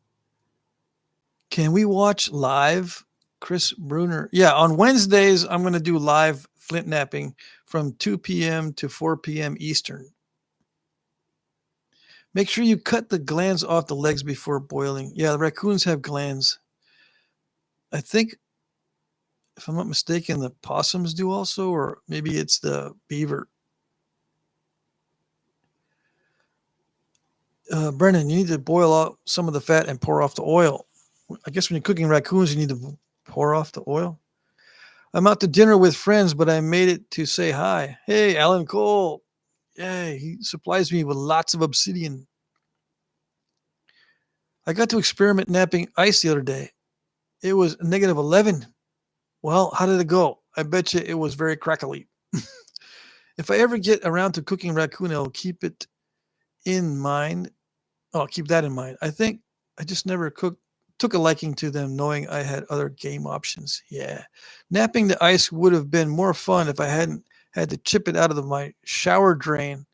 Can we watch live, Chris Bruner? Yeah, on Wednesdays, I'm going to do live flint napping from 2 p.m. to 4 p.m. Eastern. Make sure you cut the glands off the legs before boiling. Yeah, the raccoons have glands. I think, if I'm not mistaken, the possums do also, or maybe it's the beaver. Brennan, you need to boil out some of the fat and pour off the oil. I guess when you're cooking raccoons, you need to pour off the oil. I'm out to dinner with friends, but I made it to say hi. Hey, Alan Cole. Yay, he supplies me with lots of obsidian. I got to experiment napping ice the other day. It was -11. Well, how did it go? I bet you it was very crackly. If I ever get around to cooking raccoon, I'll keep it in mind. Oh, I'll keep that in mind. I think I just never took a liking to them, knowing I had other game options. Yeah. Napping the ice would have been more fun if I hadn't had to chip it out of my shower drain.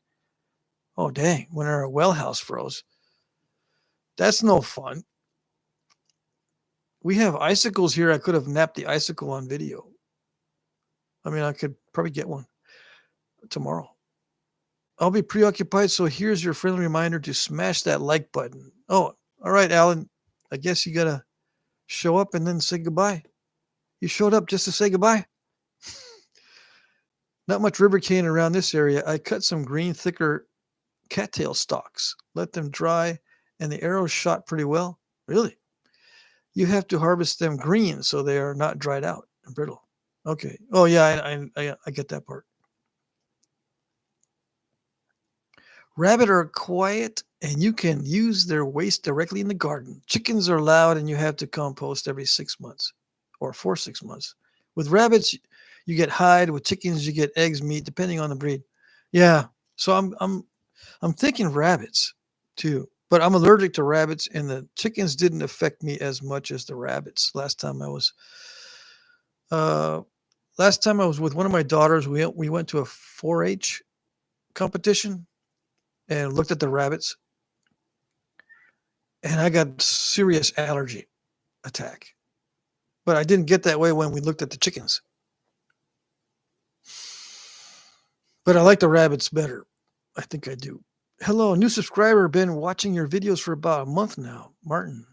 Oh, dang, when our well house froze. That's no fun. We have icicles here. I could have napped the icicle on video. I mean, I could probably get one tomorrow. I'll be preoccupied, so here's your friendly reminder to smash that like button. Oh, all right, Alan. I guess you got to show up and then say goodbye. You showed up just to say goodbye? Not much river cane around this area. I cut some green, thicker cattail stalks, let them dry, and the arrows shot pretty well. Really? You have to harvest them green so they are not dried out and brittle. Okay. Oh, yeah, I get that part. Rabbit are quiet and you can use their waste directly in the garden. Chickens are loud and you have to compost every 6 months or for 6 months. With rabbits, you get hide. With chickens, you get eggs, meat, depending on the breed. Yeah. So I'm thinking rabbits too, but I'm allergic to rabbits, and the chickens didn't affect me as much as the rabbits. Uh, last time I was with one of my daughters. We went to a 4-H competition and looked at the rabbits, and I got serious allergy attack. But I didn't get that way when we looked at the chickens. But I like the rabbits better. I think I do. Hello, new subscriber. Been watching your videos for about a month now, Martin.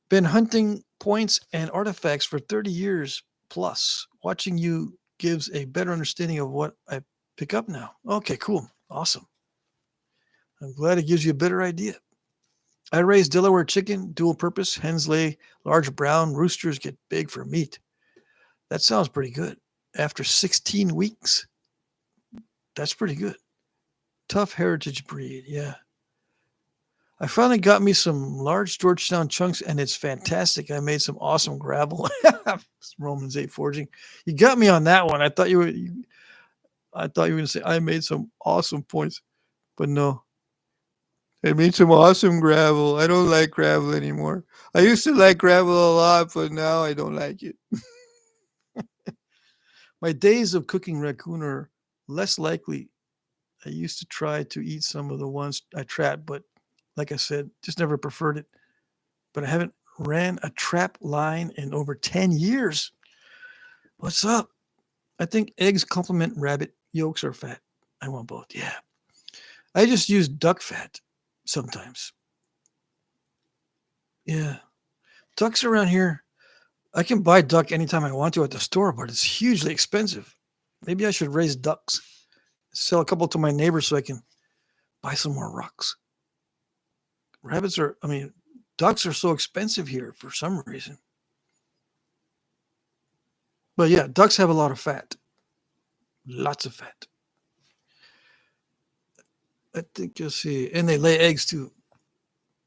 Been hunting points and artifacts for 30 years plus. Watching you gives a better understanding of what I pick up now. Okay, cool. Awesome. I'm glad it gives you a better idea. I raise Delaware chicken, dual purpose. Hens lay large brown. Roosters get big for meat. That sounds pretty good. After 16 weeks, that's pretty good. Tough heritage breed, yeah. I finally got me some large Georgetown chunks, and it's fantastic. I made some awesome gravel. Romans 8 forging. You got me on that one. I thought you were going to say I made some awesome points, but no. I made some awesome gravel. I don't like gravel anymore. I used to like gravel a lot, but now I don't like it. My days of cooking raccoon are less likely. I used to try to eat some of the ones I trapped, but like I said, just never preferred it. But I haven't ran a trap line in over 10 years. What's up? I think eggs complement rabbit yolks or fat. I want both. Yeah. I just use duck fat sometimes. Yeah. Ducks around here, I can buy duck anytime I want to at the store, but it's hugely expensive. Maybe I should raise ducks, sell a couple to my neighbors so I can buy some more rocks. Ducks are so expensive here for some reason. But yeah, ducks have a lot of fat. Lots of fat. I think you'll see. And they lay eggs too.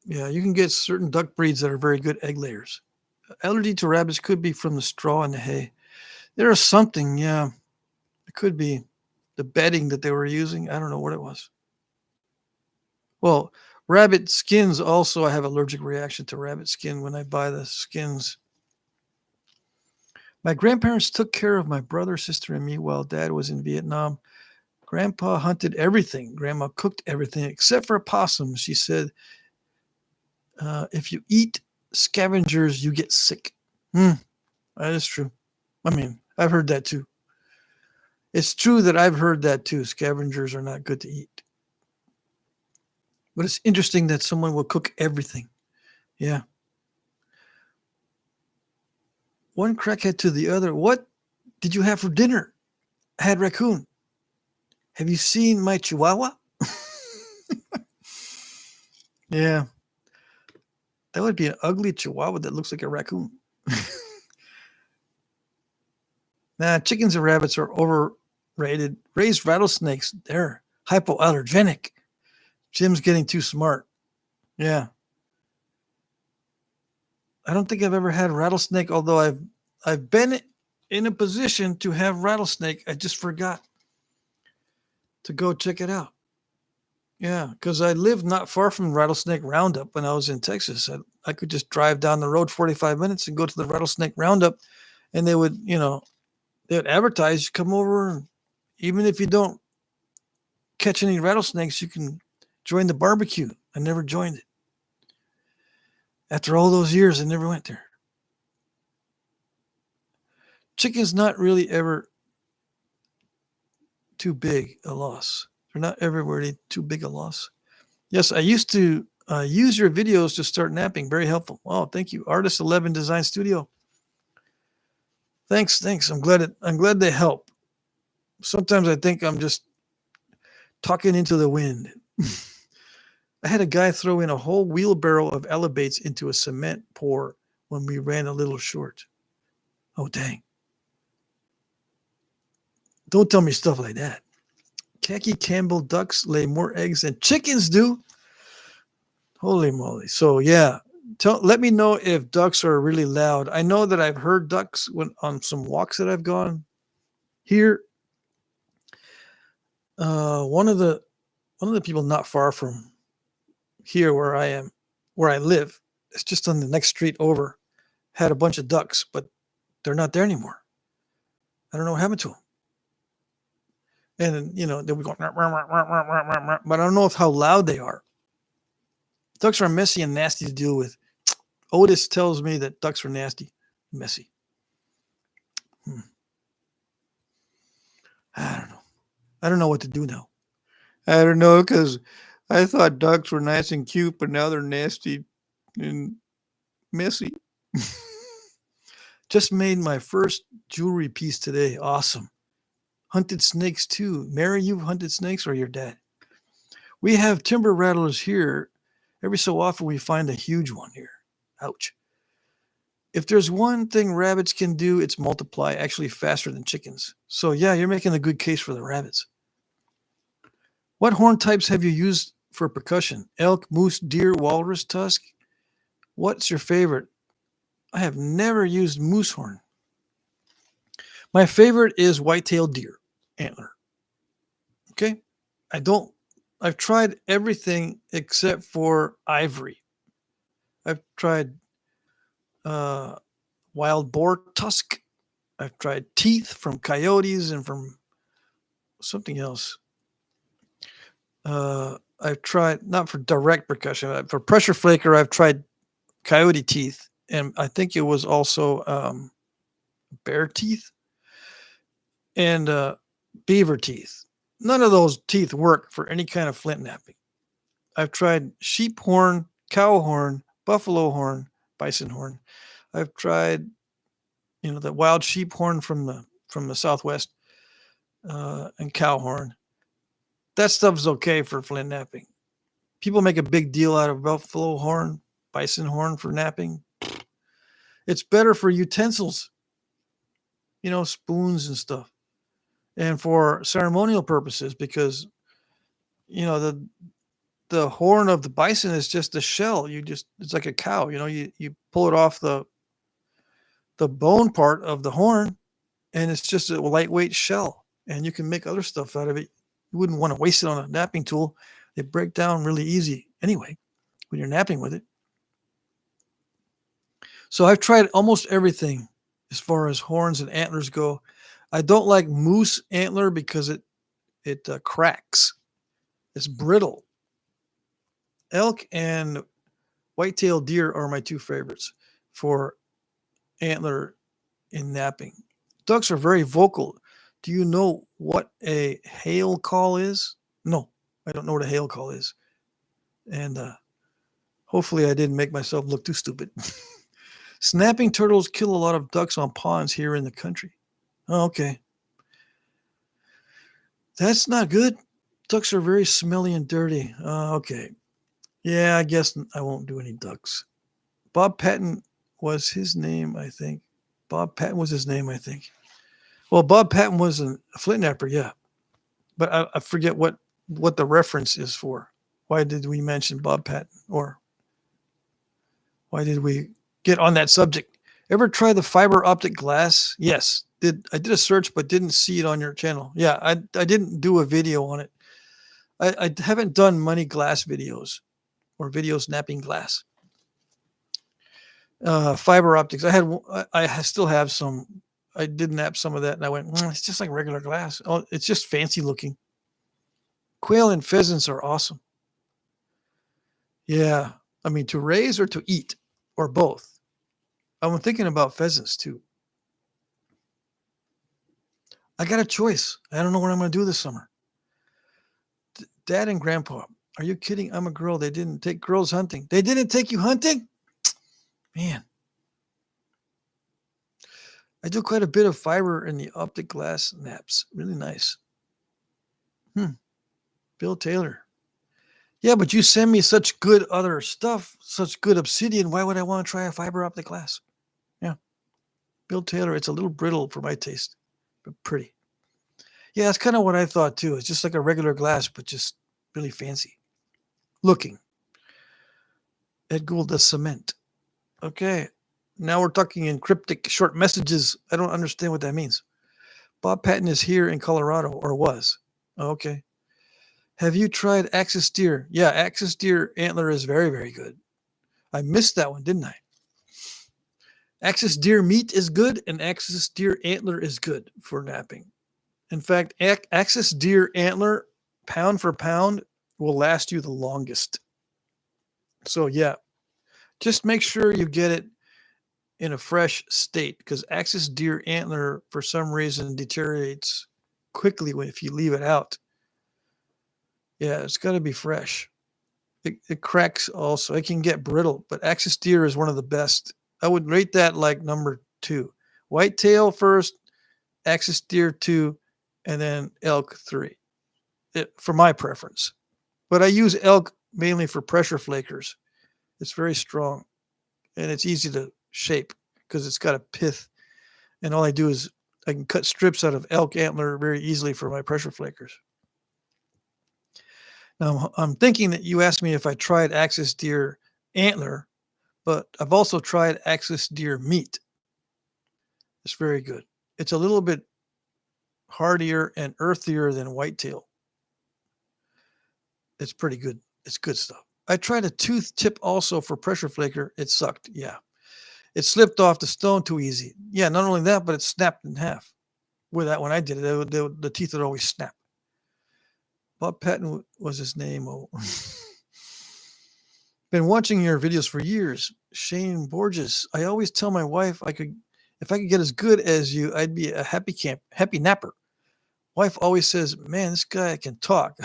Yeah, you can get certain duck breeds that are very good egg layers. Allergy to rabbits could be from the straw and the hay. There is something, yeah. It could be the bedding that they were using. I don't know what it was. Well, rabbit skins also, I have allergic reaction to rabbit skin when I buy the skins. My grandparents took care of my brother, sister, and me while dad was in Vietnam. Grandpa hunted everything. Grandma cooked everything except for possums. She said, if you eat scavengers, you get sick. That is true. I've heard that too. It's true that I've heard that too. Scavengers are not good to eat. But it's interesting that someone will cook everything. Yeah. One crackhead to the other. What did you have for dinner? I had raccoon. Have you seen my chihuahua? Yeah. That would be an ugly chihuahua that looks like a raccoon. Nah, chickens and rabbits are overrated. Raised rattlesnakes, they're hypoallergenic. Jim's getting too smart. Yeah. I don't think I've ever had rattlesnake, although I've been in a position to have rattlesnake. I just forgot to go check it out. Yeah, because I lived not far from Rattlesnake Roundup when I was in Texas. I could just drive down the road 45 minutes and go to the Rattlesnake Roundup, and they would advertise, come over, and even if you don't catch any rattlesnakes, you can join the barbecue. I never joined it. After all those years, I never went there. Chicken's not really ever too big a loss. They're not ever really too big a loss. Yes, I used to use your videos to start napping. Very helpful. Oh, thank you. Artist11 Design Studio. Thanks. I'm glad they help. Sometimes I think I'm just talking into the wind. I had a guy throw in a whole wheelbarrow of elebates into a cement pour when we ran a little short. Oh, dang. Don't tell me stuff like that. Khaki Campbell ducks lay more eggs than chickens do. Holy moly. So, yeah. Let me know if ducks are really loud. I know that I've heard ducks on some walks that I've gone here. One of the people not far from here where I live, it's just on the next street over, had a bunch of ducks, but they're not there anymore. I don't know what happened to them. And they would go, but I don't know how loud they are. Ducks are messy and nasty to deal with. Otis tells me that ducks are nasty, messy. I don't know what to do now. I don't know, because I thought ducks were nice and cute, but now they're nasty and messy. Just made my first jewelry piece today. Awesome. Hunted snakes too. Mary, you've hunted snakes, or your dad? We have timber rattlers here. Every so often we find a huge one here. Ouch. If there's one thing rabbits can do, it's multiply actually faster than chickens. So yeah, you're making a good case for the rabbits. What horn types have you used for percussion? Elk, moose, deer, walrus, tusk? What's your favorite? I have never used moose horn. My favorite is white-tailed deer antler. Okay? I've tried everything except for ivory. I've tried wild boar tusk. I've tried teeth from coyotes and from something else. I've tried, not for direct percussion, for pressure flaker, I've tried coyote teeth. And I think it was also bear teeth and beaver teeth. None of those teeth work for any kind of flint napping. I've tried sheep horn, cow horn, buffalo horn, bison horn. I've tried, the wild sheep horn from the Southwest and cow horn. That stuff's okay for flint napping. People make a big deal out of buffalo horn, bison horn for napping. It's better for utensils, spoons and stuff, and for ceremonial purposes because, the horn of the bison is just a shell. It's like a cow, you pull it off the bone part of the horn and it's just a lightweight shell and you can make other stuff out of it. You wouldn't want to waste it on a napping tool. They break down really easy anyway when you're napping with it. So I've tried almost everything as far as horns and antlers go. I don't like moose antler because it cracks. It's brittle. Elk and white-tailed deer are my two favorites for antler in napping. Ducks are very vocal. Do you know what a hail call is? No, I don't know what a hail call is. And hopefully I didn't make myself look too stupid. Snapping turtles kill a lot of ducks on ponds here in the country. Oh, okay. That's not good. Ducks are very smelly and dirty. Okay. Yeah, I guess I won't do any ducks. Bob Patton was his name, I think. Bob Patton was his name, I think. Well, Bob Patton was a flint napper, yeah. But I forget what the reference is for. Why did we mention Bob Patton? Or why did we get on that subject? Ever try the fiber optic glass? Yes. I did a search but didn't see it on your channel. Yeah, I didn't do a video on it. I haven't done money glass videos or video snapping glass. Fiber optics. I still have some. I did nap some of that, and I went, it's just like regular glass. Oh, it's just fancy looking. Quail and pheasants are awesome. Yeah, I mean to raise or to eat or both. I'm thinking about pheasants too. I got a choice. I don't know what I'm going to do this summer. Dad and Grandpa, are you kidding? I'm a girl. They didn't take girls hunting. They didn't take you hunting? Man. I do quite a bit of fiber in the optic glass naps. Really nice. Bill Taylor. Yeah, but you send me such good other stuff, such good obsidian. Why would I want to try a fiber optic glass? Yeah. Bill Taylor, it's a little brittle for my taste, but pretty. Yeah, that's kind of what I thought too. It's just like a regular glass, but just really fancy looking. Ed Gould does cement. Okay. Now we're talking in cryptic short messages. I don't understand what that means. Bob Patton is here in Colorado, or was. Okay. Have you tried Axis Deer? Yeah, Axis Deer antler is very, very good. I missed that one, didn't I? Axis Deer meat is good, and Axis Deer antler is good for napping. In fact, Axis Deer antler, pound for pound, will last you the longest. So yeah, just make sure you get it in a fresh state because Axis Deer antler, for some reason, deteriorates quickly if you leave it out. Yeah, it's got to be fresh. It cracks also. It can get brittle, but Axis Deer is one of the best. I would rate that like number 2. Whitetail first, Axis Deer 2, and then elk 3. For my preference. But I use elk mainly for pressure flakers. It's very strong and it's easy to shape because it's got a pith. And all I do is I can cut strips out of elk antler very easily for my pressure flakers. Now, I'm thinking that you asked me if I tried axis deer antler, but I've also tried axis deer meat. It's very good. It's a little bit hardier and earthier than whitetail. It's pretty good. It's good stuff. I tried a tooth tip also for pressure flaker. It sucked. Yeah. It slipped off the stone too easy. Yeah, not only that, but it snapped in half. With that, when I did it, the teeth would always snap. Bob Patton was his name. Oh. Been watching your videos for years. Shane Borges. I always tell my wife if I could get as good as you, I'd be a happy napper. Wife always says, "Man, this guy can talk."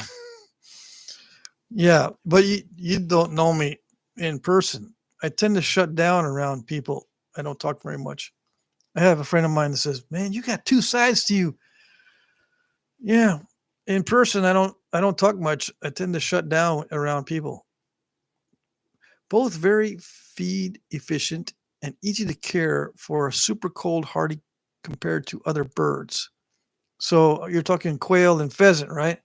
Yeah, but you don't know me in person. I tend to shut down around people. I don't talk very much. I have a friend of mine that says, "Man, you got two sides to you." Yeah, in person, I don't talk much. I tend to shut down around people. Both very feed efficient and easy to care for a super cold hardy compared to other birds. So you're talking quail and pheasant, right?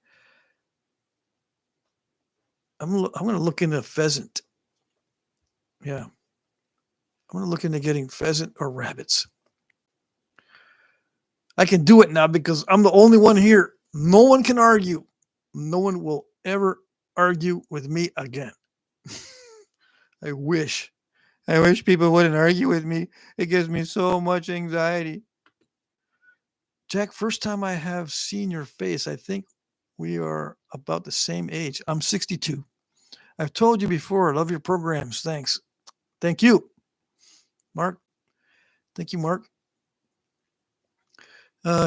I'm going to look into pheasant. Yeah, I'm going to look into getting pheasant or rabbits. I can do it now because I'm the only one here. No one can argue. No one will ever argue with me again. I wish. I wish people wouldn't argue with me. It gives me so much anxiety. Jack, first time I have seen your face, I think we are about the same age. I'm 62. I've told you before, I love your programs. Thanks. Thank you, Mark. Thank you, Mark.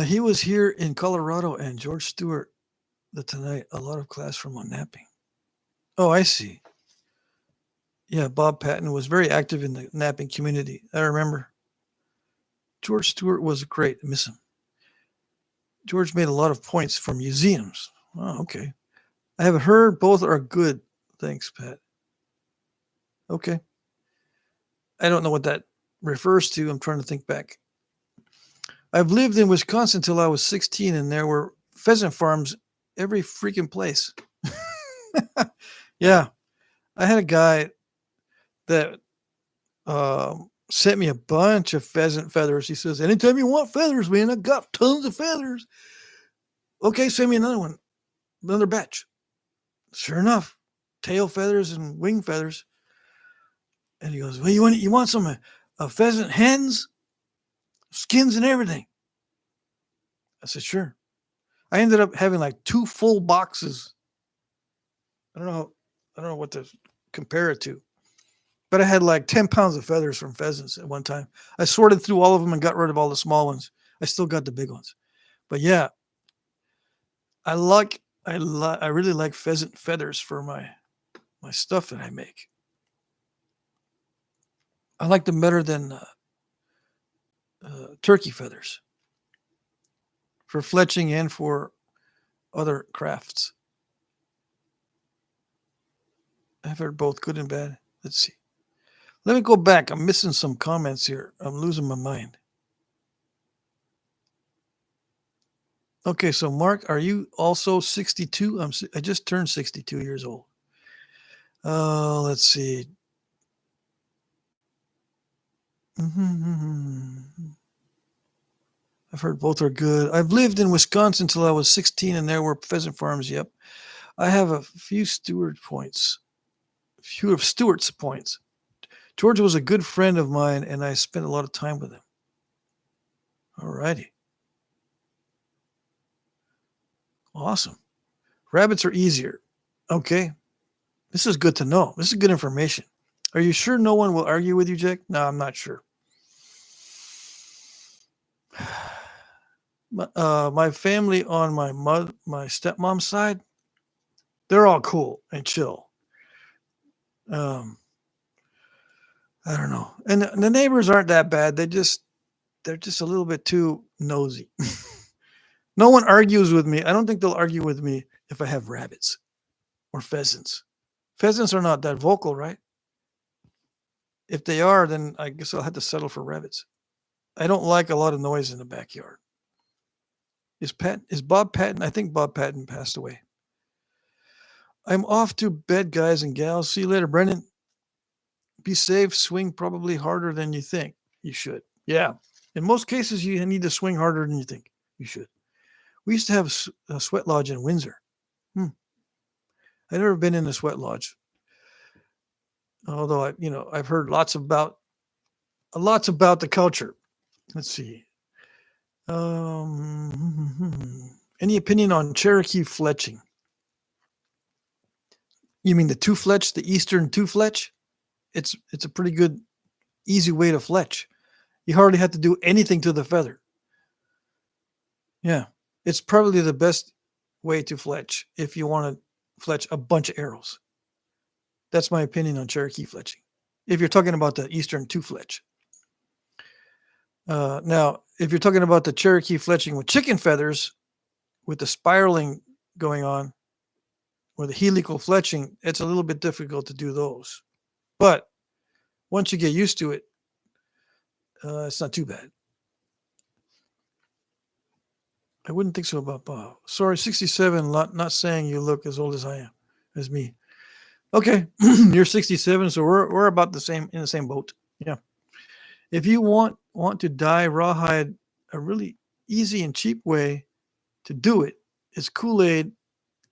He was here in Colorado and George Stewart the tonight. A lot of class from on napping. Oh, I see. Yeah, Bob Patton was very active in the napping community. I remember. George Stewart was great. I miss him. George made a lot of points for museums. Oh, okay. I have heard both are good. Thanks, Pat. Okay. I don't know what that refers to. I'm trying to think back. I've lived in Wisconsin till I was 16, and there were pheasant farms every freaking place. Yeah. I had a guy that sent me a bunch of pheasant feathers. He says, "Anytime you want feathers, man, I got tons of feathers." Okay, send me another one, another batch. Sure enough, tail feathers and wing feathers. And he goes, "Well, you want some pheasant hens, skins and everything?" I said, "Sure." I ended up having like 2 full boxes. I don't know. I don't know what to compare it to, but I had like 10 pounds of feathers from pheasants at one time. I sorted through all of them and got rid of all the small ones. I still got the big ones, but yeah, I really like pheasant feathers for my stuff that I make. I like them better than turkey feathers for fletching and for other crafts. I've heard both good and bad. Let's see. Let me go back. I'm missing some comments here. I'm losing my mind. Okay, so Mark, are you also 62? I just turned 62 years old. Let's see. I've heard both are good. I've lived in Wisconsin until I was 16, and there were pheasant farms. Yep. I have a few Stewart points. A few of Stewart's points. George was a good friend of mine, and I spent a lot of time with him. All righty. Awesome. Rabbits are easier. Okay. This is good to know. This is good information. Are you sure no one will argue with you, Jack? No, I'm not sure. My family on my stepmom's side, they're all cool and chill. Um, I don't know, and the neighbors aren't that bad. They're just a little bit too nosy. No one argues with me. I don't think they'll argue with me if I have rabbits. or pheasants? Pheasants are not that vocal, right? If they are, then I guess I'll have to settle for rabbits. I don't like a lot of noise in the backyard. Is Bob Patton? I think Bob Patton passed away. I'm off to bed, guys and gals. See you later, Brendan. Be safe. Swing probably harder than you think you should. Yeah. In most cases, you need to swing harder than you think you should. We used to have a sweat lodge in Windsor. I've never been in a sweat lodge, although I've heard lots about the culture. Let's see. Any opinion on Cherokee fletching? You mean the two fletch, the Eastern two fletch? It's a pretty good, easy way to fletch. You hardly have to do anything to the feather. Yeah, it's probably the best way to fletch if you want to fletch a bunch of arrows. That's my opinion on Cherokee fletching. If you're talking about the Eastern two fletch. Now, if you're talking about the Cherokee fletching with chicken feathers, with the spiraling going on, or the helical fletching, it's a little bit difficult to do those. But once you get used to it, it's not too bad. I wouldn't think so about Bob. Sorry, 67, not saying you look as old as I am, as me. Okay, you're 67, so we're about the same, in the same boat. Yeah. If you want to dye rawhide, a really easy and cheap way to do it is Kool-Aid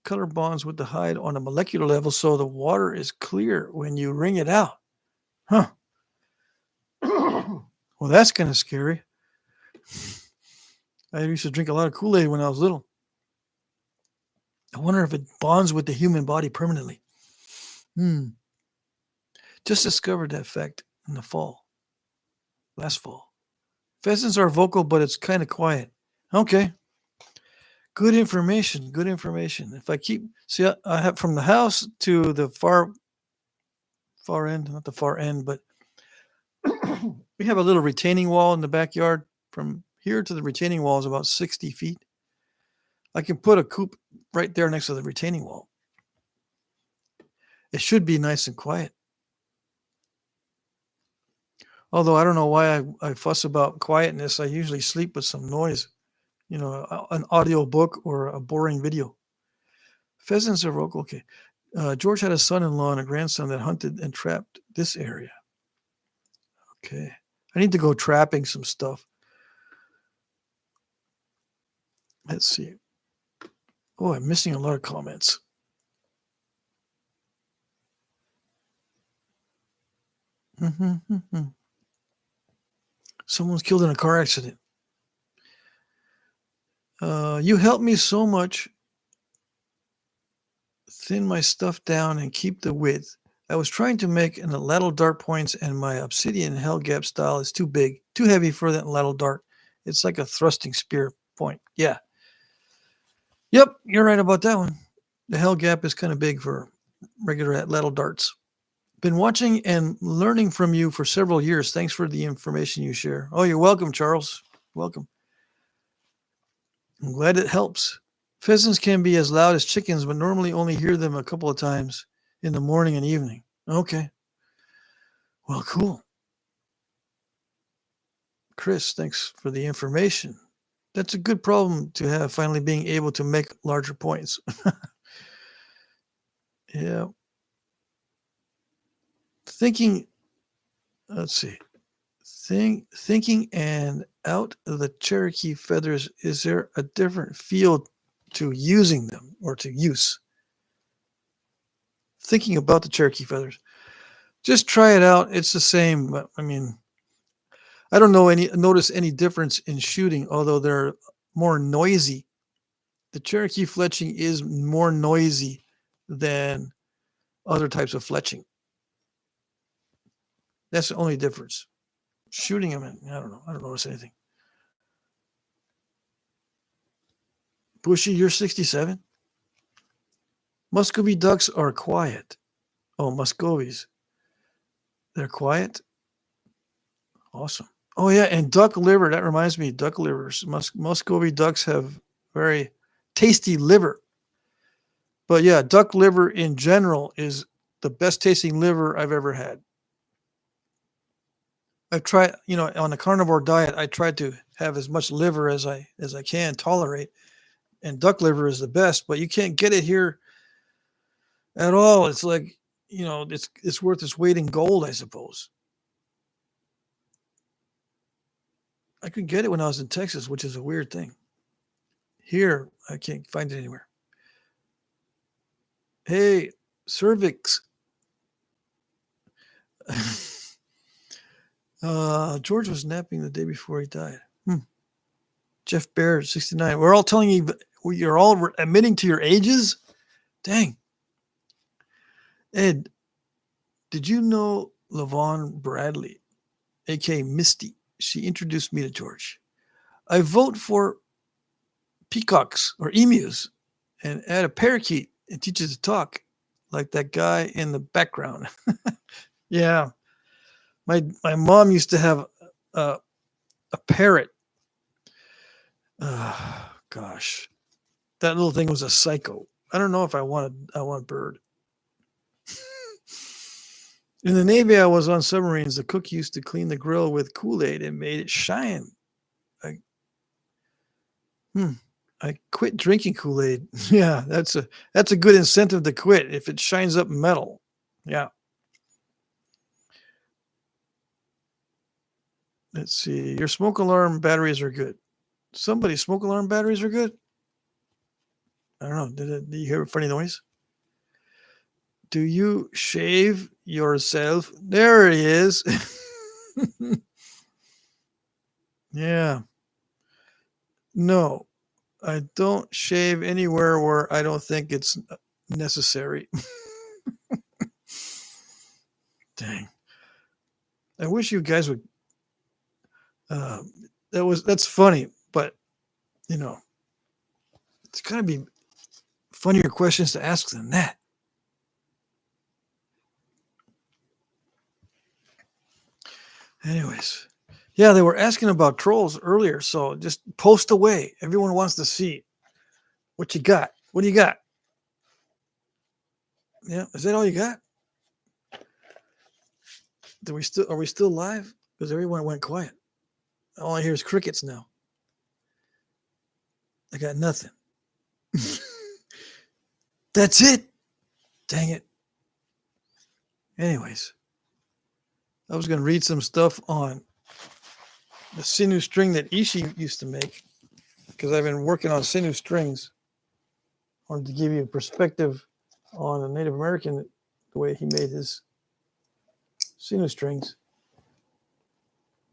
color bonds with the hide on a molecular level so the water is clear when you wring it out. Huh. Well, that's kind of scary. I used to drink a lot of Kool-Aid when I was little. I wonder if it bonds with the human body permanently. Just discovered that fact in the fall. Last fall. Pheasants are vocal, but it's kind of quiet. Okay. Good information. Good information. If I I have from the house to the far end, not the far end, but we have a little retaining wall in the backyard. From here to the retaining wall is about 60 feet. I can put a coop right there next to the retaining wall. It should be nice and quiet. Although I don't know why I fuss about quietness. I usually sleep with some noise, an audio book or a boring video. Pheasants are vocal. Okay. George had a son-in-law and a grandson that hunted and trapped this area. Okay. I need to go trapping some stuff. Let's see. Oh, I'm missing a lot of comments. Someone's killed in a car accident. You helped me so much. Thin my stuff down and keep the width. I was trying to make an lateral dart points, and my obsidian hell gap style is too big, too heavy for that lateral dart. It's like a thrusting spear point. Yeah. Yep, you're right about that one. The hell gap is kind of big for regular lateral darts. Been watching and learning from you for several years. Thanks for the information you share. Oh, you're welcome, Charles. Welcome. I'm glad it helps. Pheasants can be as loud as chickens, but normally only hear them a couple of times in the morning and evening. Okay. Well, cool. Chris, thanks for the information. That's a good problem to have, finally being able to make larger points. Yeah. Thinking and out of the Cherokee feathers, is there a different feel to using them or to use? Thinking about the Cherokee feathers. Just try it out. It's the same. But, I mean, I don't notice any difference in shooting, although they're more noisy. The Cherokee fletching is more noisy than other types of fletching. That's the only difference. Shooting them, I don't know. I don't notice anything. Bushy, you're 67? Muscovy ducks are quiet. Oh, Muscovies. They're quiet? Awesome. Oh, yeah, and duck liver. That reminds me, duck livers. Muscovy ducks have very tasty liver. But yeah, duck liver in general is the best tasting liver I've ever had. I've tried, on a carnivore diet, I tried to have as much liver as I can tolerate, and duck liver is the best. But you can't get it here at all. It's like, it's worth its weight in gold, I suppose. I could get it when I was in Texas, which is a weird thing. Here, I can't find it anywhere. Hey, cervix. George was napping the day before he died. Jeff Baird, 69. We're all telling you, you're all admitting to your ages? Dang. Ed, did you know LaVon Bradley, aka Misty? She introduced me to George. I vote for peacocks or emus and add a parakeet and teach it to talk like that guy in the background. Yeah. My mom used to have a parrot. Gosh. That little thing was a psycho. I don't know if I want a bird. In the Navy, I was on submarines. The cook used to clean the grill with Kool-Aid and made it shine. I quit drinking Kool-Aid. Yeah, that's a good incentive to quit if it shines up metal. Yeah. Let's see. Your smoke alarm batteries are good. Somebody's smoke alarm batteries are good? I don't know. Did you hear a funny noise? Do you shave yourself? There he is. Yeah. No, I don't shave anywhere where I don't think it's necessary. Dang. I wish you guys would. That's funny, but it's gotta be funnier questions to ask than that. Anyways, yeah, they were asking about trolls earlier, so just post away. Everyone wants to see what you got. What do you got? Yeah, is that all you got? Are we still live? Because everyone went quiet. All I hear is crickets now. I got nothing. That's it. Dang it. Anyways, I was going to read some stuff on the sinew string that Ishii used to make because I've been working on sinew strings. I wanted to give you a perspective on a Native American, the way he made his sinew strings.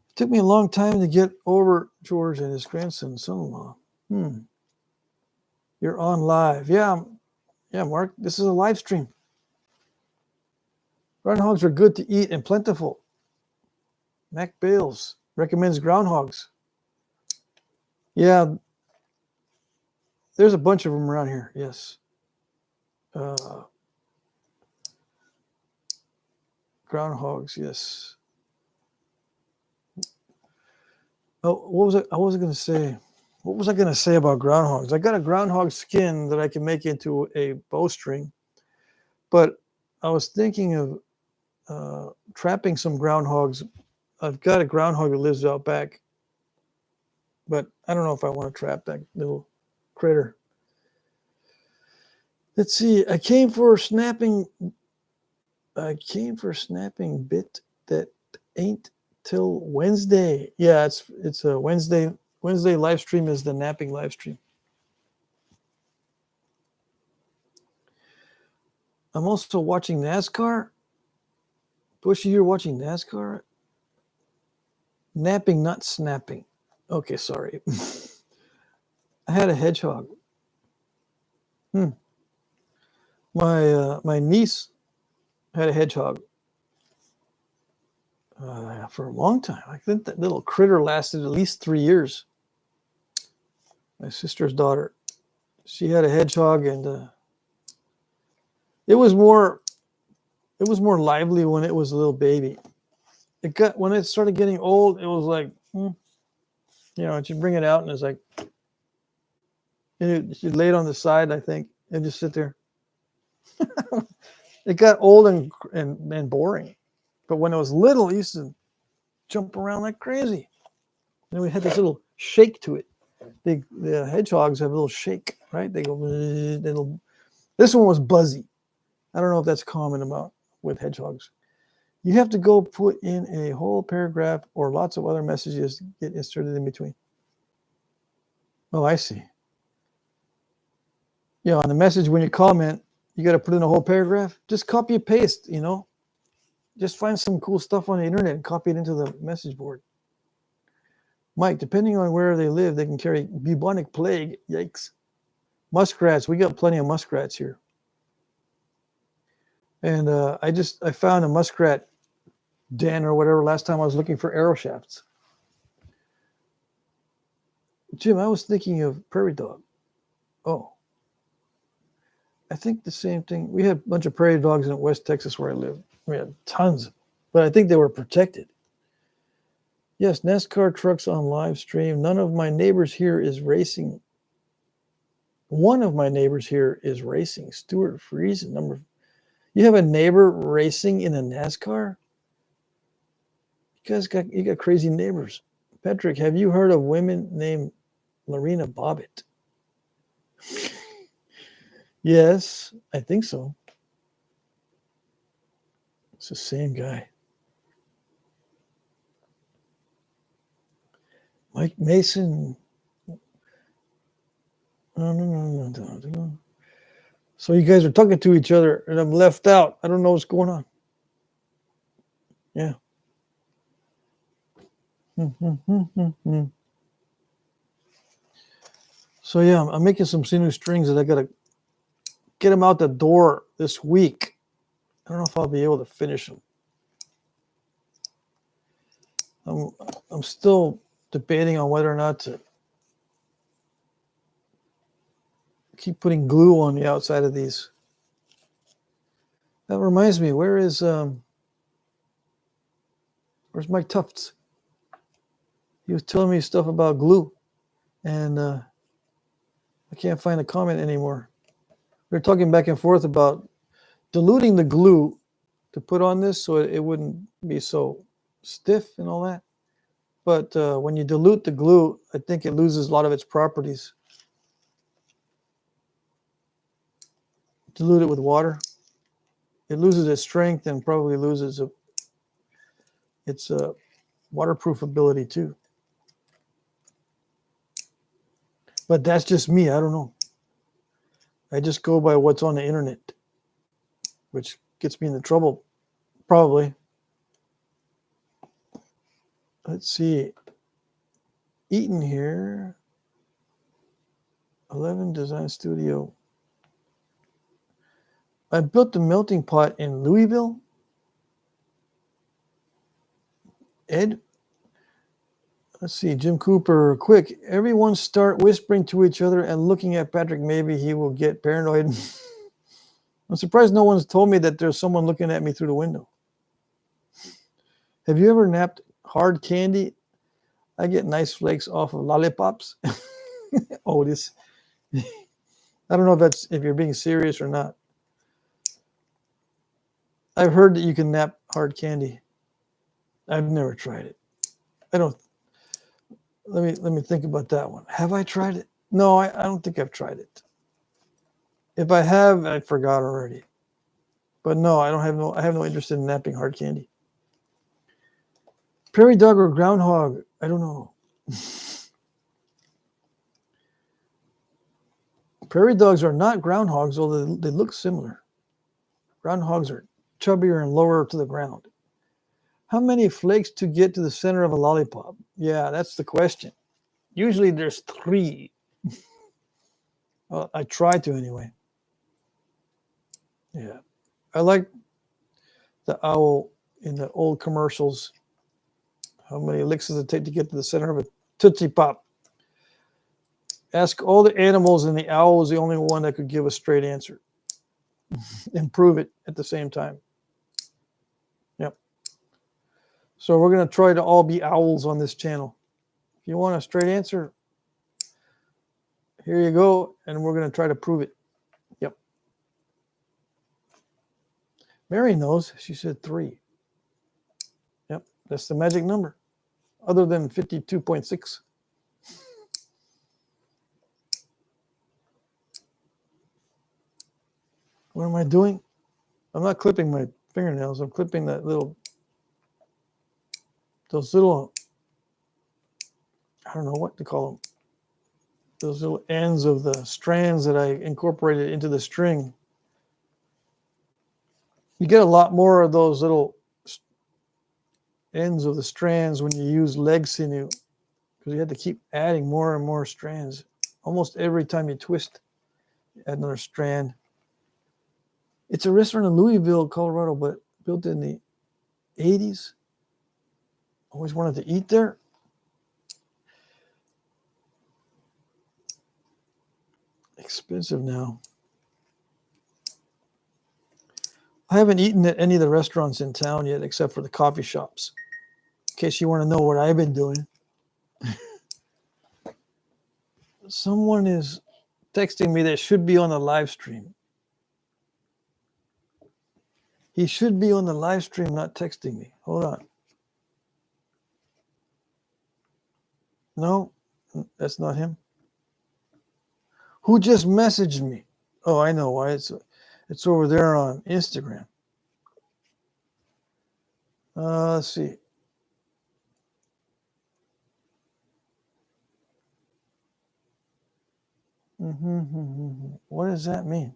It took me a long time to get over George and his grandson, son-in-law. You're on live. Yeah, Mark, this is a live stream. Groundhogs are good to eat and plentiful. Mac Bales recommends groundhogs. Yeah, there's a bunch of them around here. Yes. Groundhogs, yes. Oh, what was I going to say? What was I going to say about groundhogs? I got a groundhog skin that I can make into a bowstring, but I was thinking of trapping some groundhogs. I've got a groundhog that lives out back, but I don't know if I want to trap that little critter. Let's see. I came for snapping bit that ain't till Wednesday. Yeah, it's a Wednesday. Wednesday live stream is the napping live stream. I'm also watching NASCAR. Bushy, you're watching NASCAR? Napping, not snapping. Okay, sorry. I had a hedgehog. My niece had a hedgehog for a long time. I think that little critter lasted at least 3 years. My sister's daughter, she had a hedgehog, and it was more lively when it was a little baby. When it started getting old, it was like, she'd bring it out and it's like, she'd lay it on the side, I think, and just sit there. It got old and boring. But when it was little, it used to jump around like crazy. And we had this little shake to it. The hedgehogs have a little shake, right? They go, it'll. This one was buzzy. I don't know if that's common about with hedgehogs. You have to go put in a whole paragraph or lots of other messages get inserted in between. Oh, I see. Yeah, on the message when you comment, you got to put in a whole paragraph. Just copy and paste, you know. Just find some cool stuff on the internet and copy it into the message board. Mike, depending on where they live, they can carry bubonic plague. Yikes. Muskrats, we got plenty of muskrats here. And I found a muskrat den or whatever last time I was looking for arrow shafts. Jim, I was thinking of prairie dog. Oh. I think the same thing. We had a bunch of prairie dogs in West Texas where I live. We had tons, but I think they were protected. Yes, NASCAR trucks on live stream. None of my neighbors here is racing. One of my neighbors here is racing. Stuart Friesen. You have a neighbor racing in a NASCAR? You got crazy neighbors. Patrick, have you heard of women named Lorena Bobbitt? Yes, I think so. It's the same guy. Mike Mason. No. So you guys are talking to each other and I'm left out. I don't know what's going on. Yeah. So yeah, I'm making some sinew strings that I got to get them out the door this week. I don't know if I'll be able to finish them. I'm still debating on whether or not to keep putting glue on the outside of these. That reminds me, where's Mike Tufts? He was telling me stuff about glue, and I can't find a comment anymore. We were talking back and forth about diluting the glue to put on this so it wouldn't be so stiff and all that. But when you dilute the glue, I think it loses a lot of its properties. Dilute it with water. It loses its strength and probably loses its waterproof ability too. But that's just me. I don't know. I just go by what's on the internet, which gets me into trouble, probably. Let's see. Eaton here. 11 Design Studio. I built the melting pot in Louisville. Ed? Let's see. Jim Cooper, quick. Everyone start whispering to each other and looking at Patrick. Maybe he will get paranoid. I'm surprised no one's told me that there's someone looking at me through the window. Have you ever napped hard candy? I get nice flakes off of lollipops. Otis. I don't know if you're being serious or not. I've heard that you can nap hard candy. I've never tried it. I don't. Let me think about that one. Have I tried it? No, I don't think I've tried it. If I have, I forgot already. But no, I have no interest in napping hard candy. Prairie dog or groundhog? I don't know. Prairie dogs are not groundhogs, although they look similar. Groundhogs are chubbier and lower to the ground. How many flakes to get to the center of a lollipop? Yeah, that's the question. Usually there's 3. I try to anyway. Yeah. I like the owl in the old commercials. How many licks does it take to get to the center of a Tootsie Pop? Ask all the animals, and the owl is the only one that could give a straight answer and prove it at the same time. Yep. So we're going to try to all be owls on this channel. If you want a straight answer, here you go, and we're going to try to prove it. Yep. Mary knows. She said 3. Yep, that's the magic number. Other than 52.6. What am I doing? I'm not clipping my fingernails. I'm clipping those little, I don't know what to call them. Those little ends of the strands that I incorporated into the string. You get a lot more of those little ends of the strands when you use leg sinew, because you have to keep adding more and more strands. Almost every time you twist, you add another strand. It's a restaurant in Louisville, Colorado, but built in the 80s. Always wanted to eat there. Expensive now. I haven't eaten at any of the restaurants in town yet, except for the coffee shops. In case you want to know what I've been doing. Someone is texting me that should be on the live stream. He should be on the live stream, not texting me. Hold on. No, that's not him. Who just messaged me? Oh, I know why. It's over there on Instagram. Let's see. What does that mean?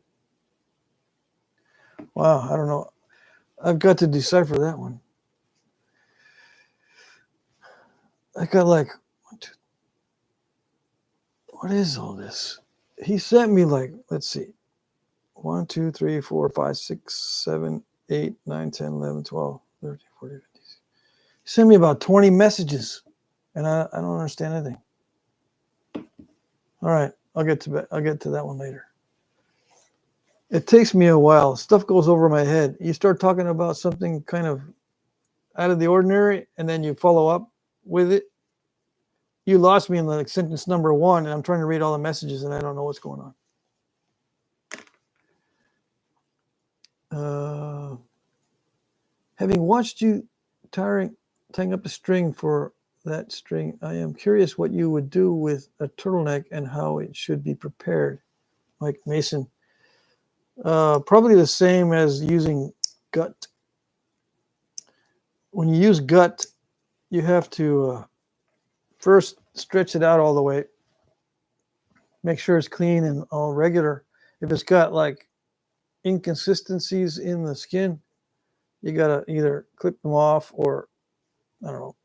Wow, I don't know. I've got to decipher that one. I got like, what is all this? He sent me like, let's see, 1, 2, 3, 4, 5, 6, 7, 8, 9, 10, 11, 12, 13, 14, 15. He sent me about 20 messages, and I don't understand anything. All right, I'll get to that one later. It takes me a while. Stuff goes over my head. You start talking about something kind of out of the ordinary, and then you follow up with it. You lost me in like sentence number 1, and I'm trying to read all the messages, and I don't know what's going on. Having watched you tying up a string for that string, I am curious what you would do with a turtleneck and how it should be prepared. Mike Mason. Probably the same as using gut. When you use gut, you have to first stretch it out all the way. Make sure it's clean and all regular. If it's got like inconsistencies in the skin, you gotta either clip them off or, I don't know,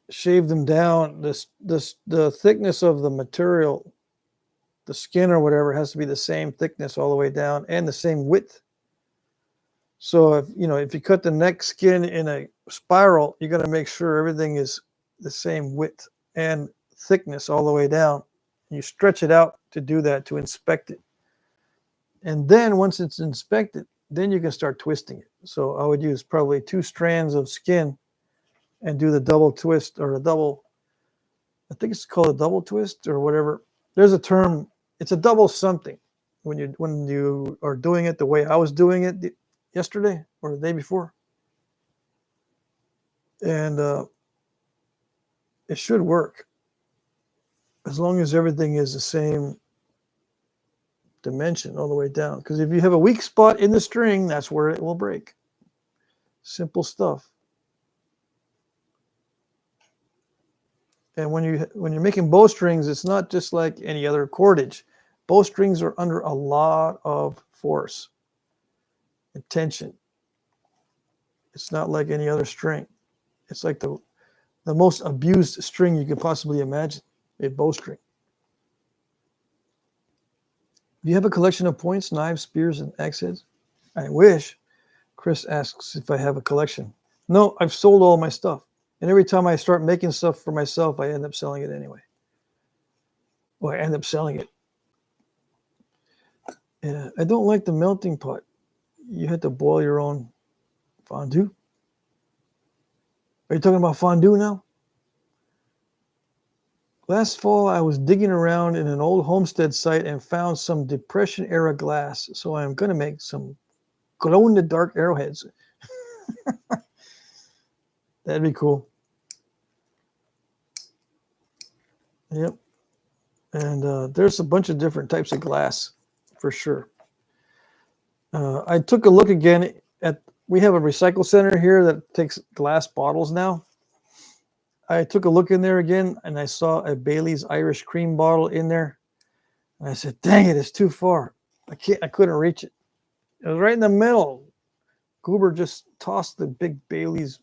shave them down. The thickness of the material, the skin or whatever, has to be the same thickness all the way down and the same width. So if you cut the neck skin in a spiral, you got to make sure everything is the same width and thickness all the way down. You stretch it out to do that, to inspect it. And then once it's inspected, then you can start twisting it. So I would use probably 2 strands of skin and do the double twist, or I think it's called a double twist or whatever. There's a term. It's a double something when you are doing it the way I was doing it yesterday or the day before. And it should work as long as everything is the same dimension all the way down. Because if you have a weak spot in the string, that's where it will break. Simple stuff. And when you're making bowstrings, it's not just like any other cordage. Bowstrings are under a lot of force and tension. It's not like any other string. It's like the most abused string you could possibly imagine, a bowstring. Do you have a collection of points, knives, spears, and axe heads? I wish. Chris asks if I have a collection. No, I've sold all my stuff. And every time I start making stuff for myself, I end up selling it anyway. Well, I end up selling it. Yeah, I don't like the melting pot. You had to boil your own fondue. Are you talking about fondue now? Last fall, I was digging around in an old homestead site and found some Depression-era glass, so I'm going to make some glow-in-the-dark arrowheads. That'd be cool. Yep. And there's a bunch of different types of glass for sure. I took a look again at, we have a recycle center here that takes glass bottles now. I took a look in there again and I saw a Bailey's Irish cream bottle in there. And I said, dang it, it's too far. I couldn't reach it. It was right in the middle. Goober just tossed the big Bailey's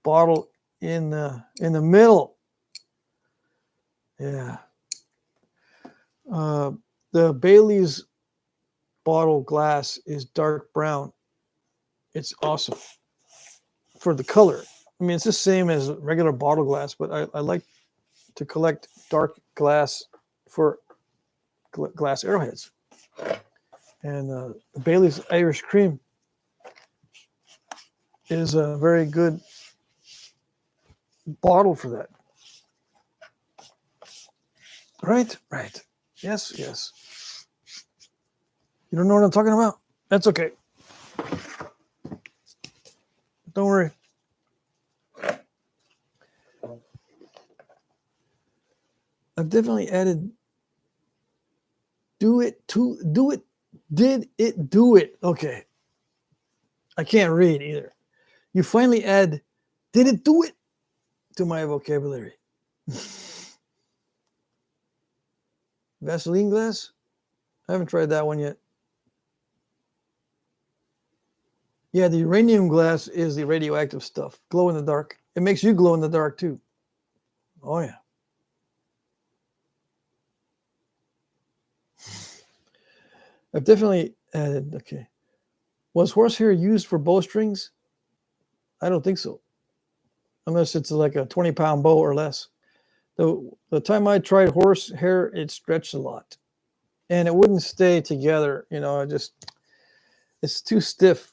bottle in the middle. Yeah. The Bailey's bottle glass is dark brown. It's awesome for the color. I mean, it's the same as regular bottle glass, but I like to collect dark glass for glass arrowheads. And the Bailey's Irish Cream is a very good bottle for that. Right. Yes. You don't know what I'm talking about? That's okay. Don't worry. I've definitely added do it. Did it do it? Okay. I can't read either. You finally add did it do it to my vocabulary. Vaseline glass? I haven't tried that one yet. Yeah, the uranium glass is the radioactive stuff. Glow in the dark. It makes you glow in the dark too. Oh yeah. I've definitely added, okay. Was horsehair used for bowstrings? I don't think so. Unless it's like a 20-pound bow or less. The time I tried horsehair, it stretched a lot. And it wouldn't stay together. You know, it's too stiff.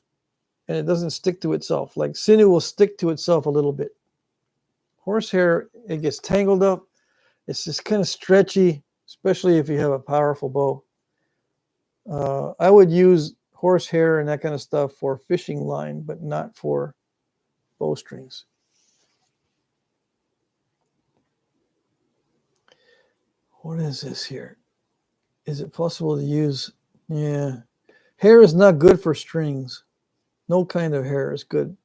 And it doesn't stick to itself. Like sinew will stick to itself a little bit. Horsehair, it gets tangled up. It's just kind of stretchy, especially if you have a powerful bow. I would use horsehair and that kind of stuff for fishing line, but not for bowstrings. What is this here? Is it possible to use? Yeah. Hair is not good for strings. No kind of hair is good.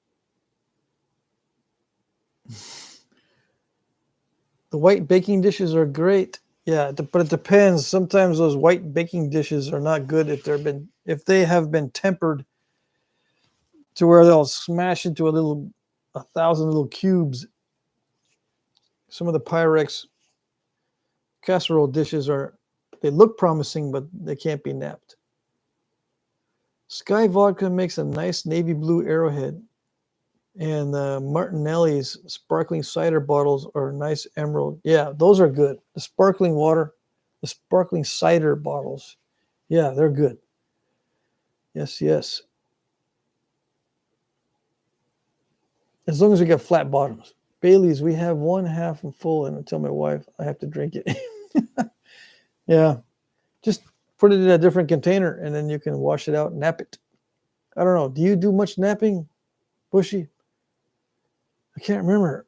The white baking dishes are great. Yeah, but it depends. Sometimes those white baking dishes are not good if they have been tempered to where they'll smash into 1,000 little cubes. Some of the Pyrex casserole dishes they look promising, but they can't be napped. Sky Vodka makes a nice navy blue arrowhead. And Martinelli's sparkling cider bottles are nice emerald. Yeah, those are good. The sparkling water, the sparkling cider bottles. Yeah, they're good. Yes. As long as we got flat bottoms. Bailey's, we have one half and full, and I tell my wife I have to drink it. Yeah, just put it in a different container, and then you can wash it out and nap it. I don't know. Do you do much napping, Bushy? I can't remember.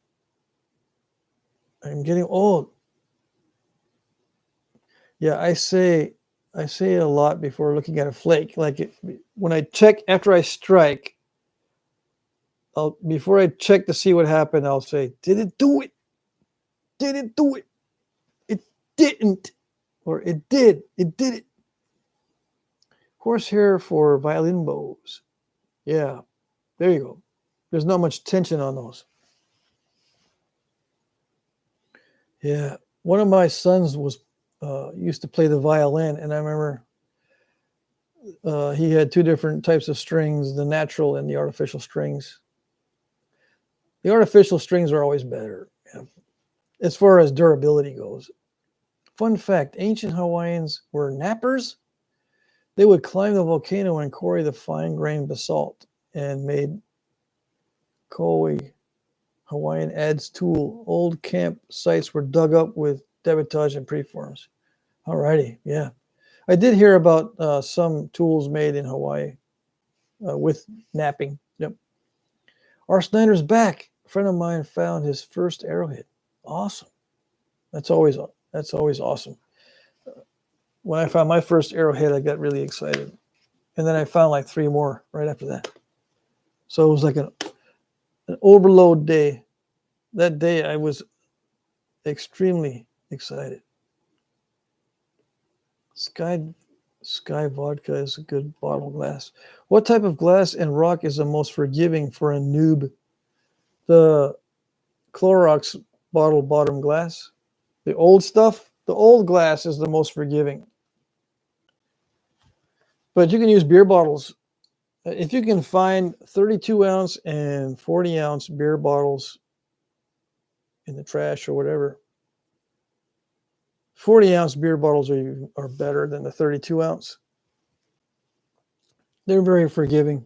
I'm getting old. Yeah, I say a lot before looking at a flake. Like when I check after I strike, before I check to see what happened, I'll say, "Did it do it? Did it do it? It didn't, or it did. It did it." Horsehair for violin bows. Yeah, there you go. There's not much tension on those. Yeah, one of my sons used to play the violin, and I remember he had two different types of strings: the natural and the artificial strings. The artificial strings are always better, yeah, as far as durability goes. Fun fact: ancient Hawaiians were nappers. They would climb the volcano and quarry the fine-grained basalt and made koa, Hawaiian adze tool. Old camp sites were dug up with debitage and preforms. Alrighty, yeah. I did hear about some tools made in Hawaii with napping. Yep. R. Snyder's back. A friend of mine found his first arrowhead. Awesome. That's always awesome. When I found my first arrowhead, I got really excited, and then I found like 3 more right after that. So it was like an overload day. That day, I was extremely excited. Sky vodka is a good bottle glass. What type of glass and rock is the most forgiving for a noob? The Clorox bottle bottom glass. The old stuff, the old glass is the most forgiving. But you can use beer bottles. If you can find 32 ounce and 40 ounce beer bottles in the trash or whatever, 40 ounce beer bottles are better than the 32 ounce. They're very forgiving.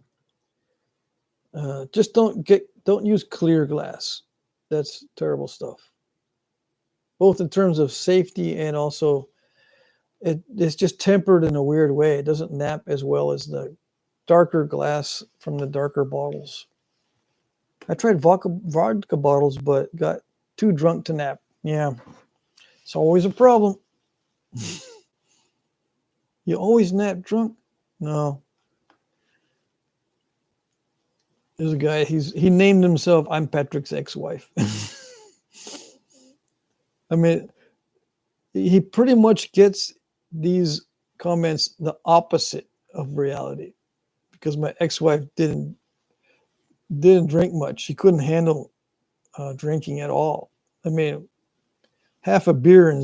Just don't use clear glass. That's terrible stuff. Both in terms of safety and also it's just tempered in a weird way. It doesn't nap as well as the darker glass from the darker bottles. I tried vodka bottles, but got too drunk to nap. Yeah, it's always a problem. You always nap drunk? No. There's a guy, he named himself, I'm Patrick's ex-wife. I mean, he pretty much gets these comments the opposite of reality because my ex-wife didn't drink much. She couldn't handle drinking at all. I mean, half a beer and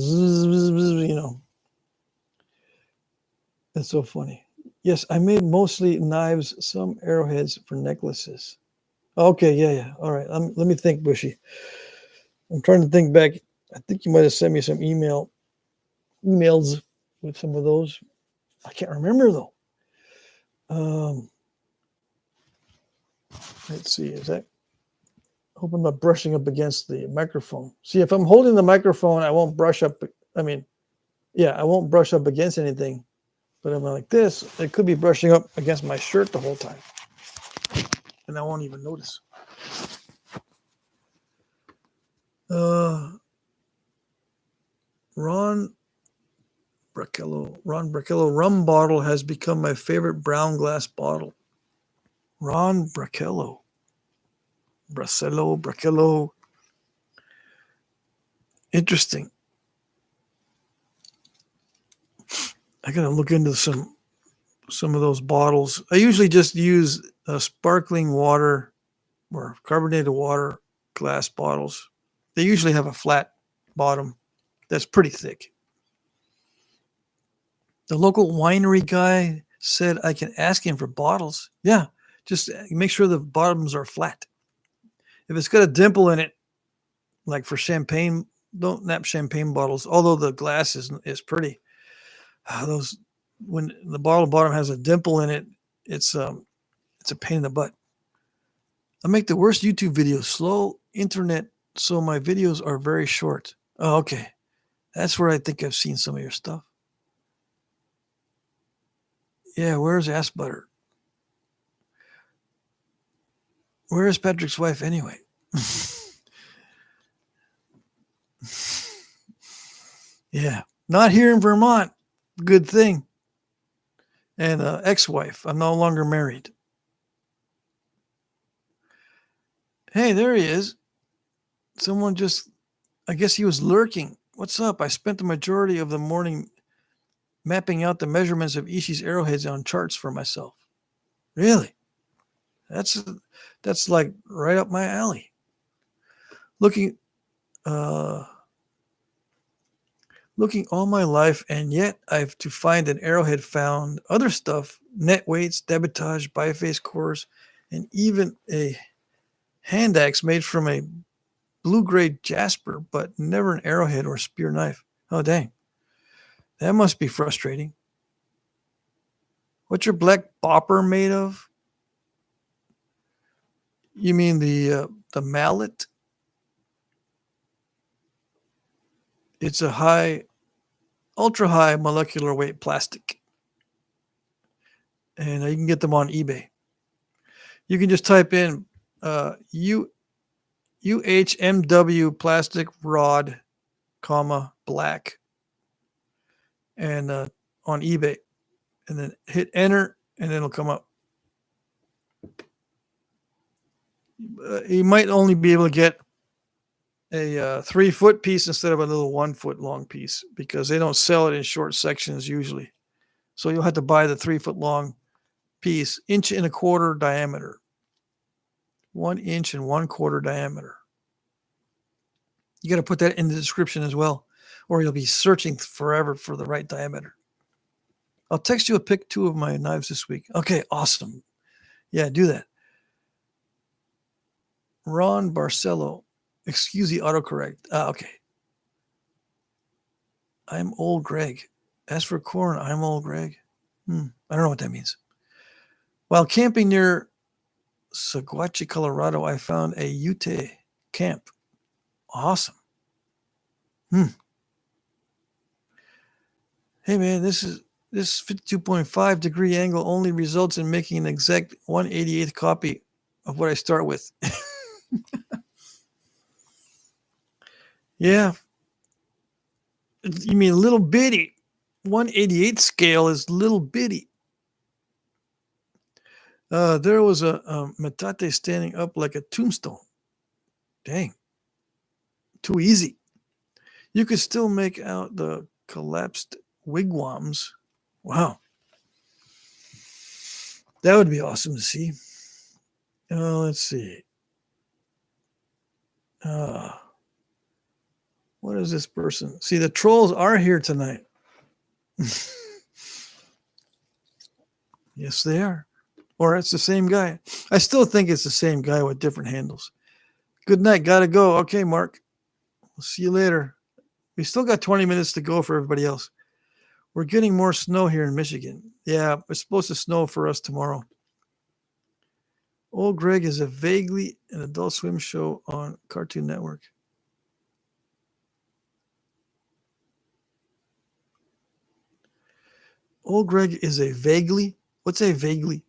That's so funny. Yes, I made mostly knives, some arrowheads for necklaces. Okay, yeah. All right, let me think, Bushy. I'm trying to think back. I think you might have sent me some emails with some of those. I can't remember though. Let's see. Is that? Hope I'm not brushing up against the microphone. See, if I'm holding the microphone, I won't brush up. I won't brush up against anything. But I'm like this, it could be brushing up against my shirt the whole time. And I won't even notice. Ron Brachello rum bottle has become my favorite brown glass bottle. Ron Brachello. Brachello. Interesting. I gotta look into some of those bottles. I usually just use sparkling water or carbonated water glass bottles. They usually have a flat bottom that's pretty thick. The local winery guy said I can ask him for bottles. Yeah, just make sure the bottoms are flat. If it's got a dimple in it, like for champagne, don't nap champagne bottles. Although the glass is pretty. Those when the bottle bottom has a dimple in it, it's a pain in the butt. I make the worst YouTube videos, slow internet, so my videos are very short. Oh, okay. That's where I think I've seen some of your stuff. Yeah, where's Ass Butter? Where is Patrick's wife anyway? Yeah, not here in Vermont. Good thing. And ex-wife. I'm no longer married. Hey, there he is. Someone I guess he was lurking. What's up? I spent the majority of the morning mapping out the measurements of Ishii's arrowheads on charts for myself. Really? That's like right up my alley. Looking all my life, and yet I've to find an arrowhead found other stuff, net weights, debitage, biface cores, and even a hand axe made from a blue-grade jasper, but never an arrowhead or spear knife. Oh, dang. That must be frustrating. What's your black bopper made of? You mean the mallet? It's a ultra high molecular weight plastic. And you can get them on eBay. You can just type in UHMW plastic rod, comma, black, and on eBay, and then hit enter, and it'll come up. You might only be able to get a 3-foot piece instead of a little 1 foot long piece because they don't sell it in short sections usually. So you'll have to buy the 3-foot long piece, 1.25 inch diameter, 1 inch and 1/4 diameter. You got to put that in the description as well, or you'll be searching forever for the right diameter. I'll text you a pic too of my knives this week. Okay, awesome. Yeah, do that. Ron Barcelo, excuse the autocorrect. Okay. I'm old Greg. As for corn, I'm old Greg. I don't know what that means. While camping near Saguache, Colorado, I found a Ute camp. Awesome. Hey man, this 52.5 degree angle only results in making an exact 1/88th copy of what I start with. Yeah. You mean little bitty. 1/88 scale is little bitty. There was a metate standing up like a tombstone. Dang. Too easy. You could still make out the collapsed wigwams. Wow. That would be awesome to see. Let's see. What is this person? See, the trolls are here tonight. Yes, they are. Or it's the same guy. I still think it's the same guy with different handles. Good night. Gotta go. Okay, Mark. We'll see you later. We still got 20 minutes to go for everybody else. We're getting more snow here in Michigan. Yeah, it's supposed to snow for us tomorrow. Old Greg is a vaguely an Adult Swim show on Cartoon Network. Old Greg is a vaguely? What's a vaguely?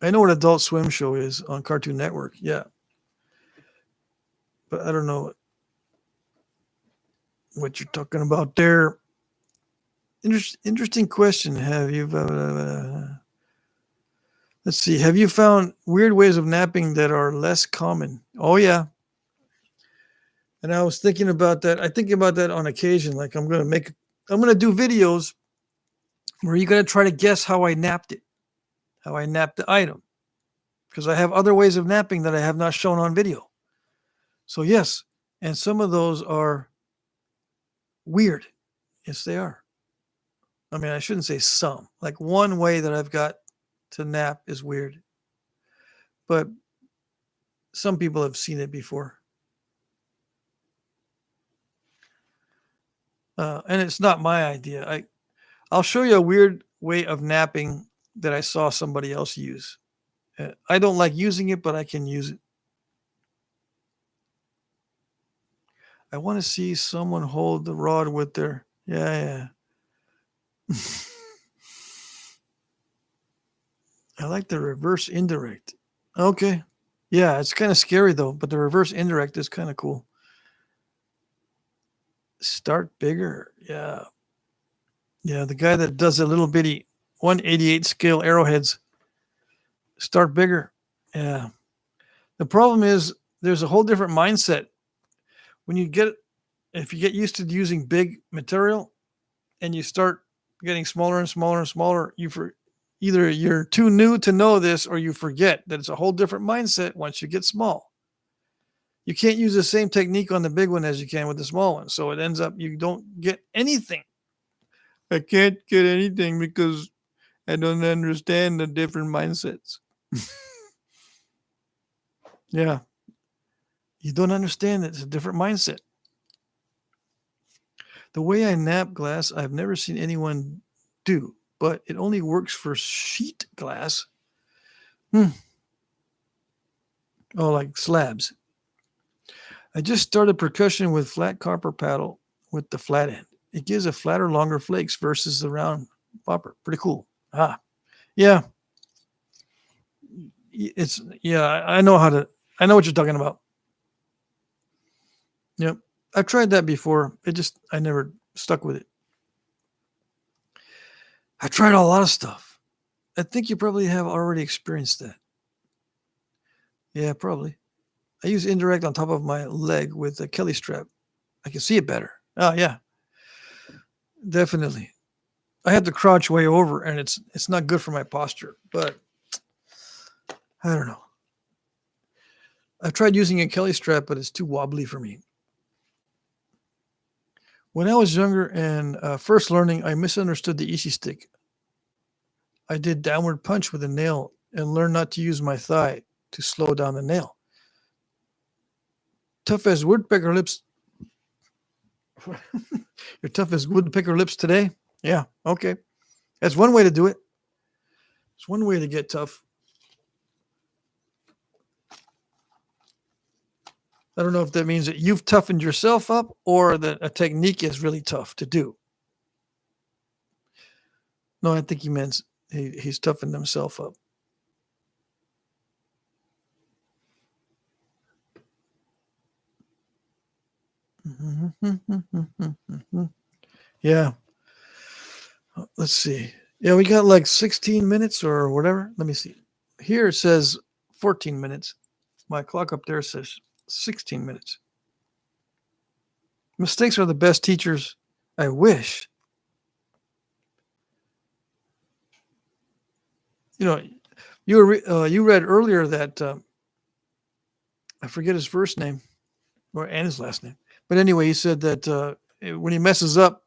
I know what Adult Swim show is on Cartoon Network. Yeah. But I don't know what you're talking about there. Interesting question. Have you... let's see. Have you found weird ways of napping that are less common? Oh, yeah. And I was thinking about that. I think about that on occasion. Like I'm going to do videos where you're going to try to guess how I napped it, how I napped the item. Because I have other ways of napping that I have not shown on video. So yes, and some of those are weird. Yes, they are. I mean, I shouldn't say some. Like one way that I've got to nap is weird. But some people have seen it before. And it's not my idea. I'll show you a weird way of napping that I saw somebody else use. I don't like using it, but I can use it. I want to see someone hold the rod with their... Yeah. I like the reverse indirect. Okay. Yeah, it's kind of scary though, but the reverse indirect is kind of cool. Start bigger. Yeah. Yeah, the guy that does a little bitty 1/88 scale arrowheads. Start bigger. Yeah. The problem is there's a whole different mindset. If you get used to using big material and you start getting smaller and smaller and smaller, either you're too new to know this or you forget that it's a whole different mindset once you get small. You can't use the same technique on the big one as you can with the small one. So it ends up you don't get anything. I can't get anything because I don't understand the different mindsets. Yeah. You don't understand that it's a different mindset. The way I nap glass, I've never seen anyone do, but it only works for sheet glass. Oh, like slabs. I just started percussion with flat copper paddle with the flat end. It gives a flatter, longer flakes versus the round popper. Pretty cool. Yeah. It's yeah, I know I know what you're talking about. Yep. I've tried that before. I never stuck with it. I tried a lot of stuff. I think you probably have already experienced that. Yeah, probably. I use indirect on top of my leg with a Kelly strap. I can see it better. Oh yeah, definitely. I have to crouch way over, and it's not good for my posture. But I don't know. I've tried using a Kelly strap, but it's too wobbly for me. When I was younger and first learning, I misunderstood the easy stick. I did downward punch with a nail and learned not to use my thigh to slow down the nail. Tough as woodpecker lips. You're tough as woodpecker lips today? Yeah, okay. That's one way to do it. It's one way to get tough. I don't know if that means that you've toughened yourself up or that a technique is really tough to do. No, I think he meant he's toughened himself up. Yeah. Let's see. Yeah, we got like 16 minutes or whatever. Let me see. Here it says 14 minutes. My clock up there says 16 minutes. Mistakes are the best teachers. I wish. You know, you read earlier that I forget his first name and his last name. But anyway, he said that when he messes up,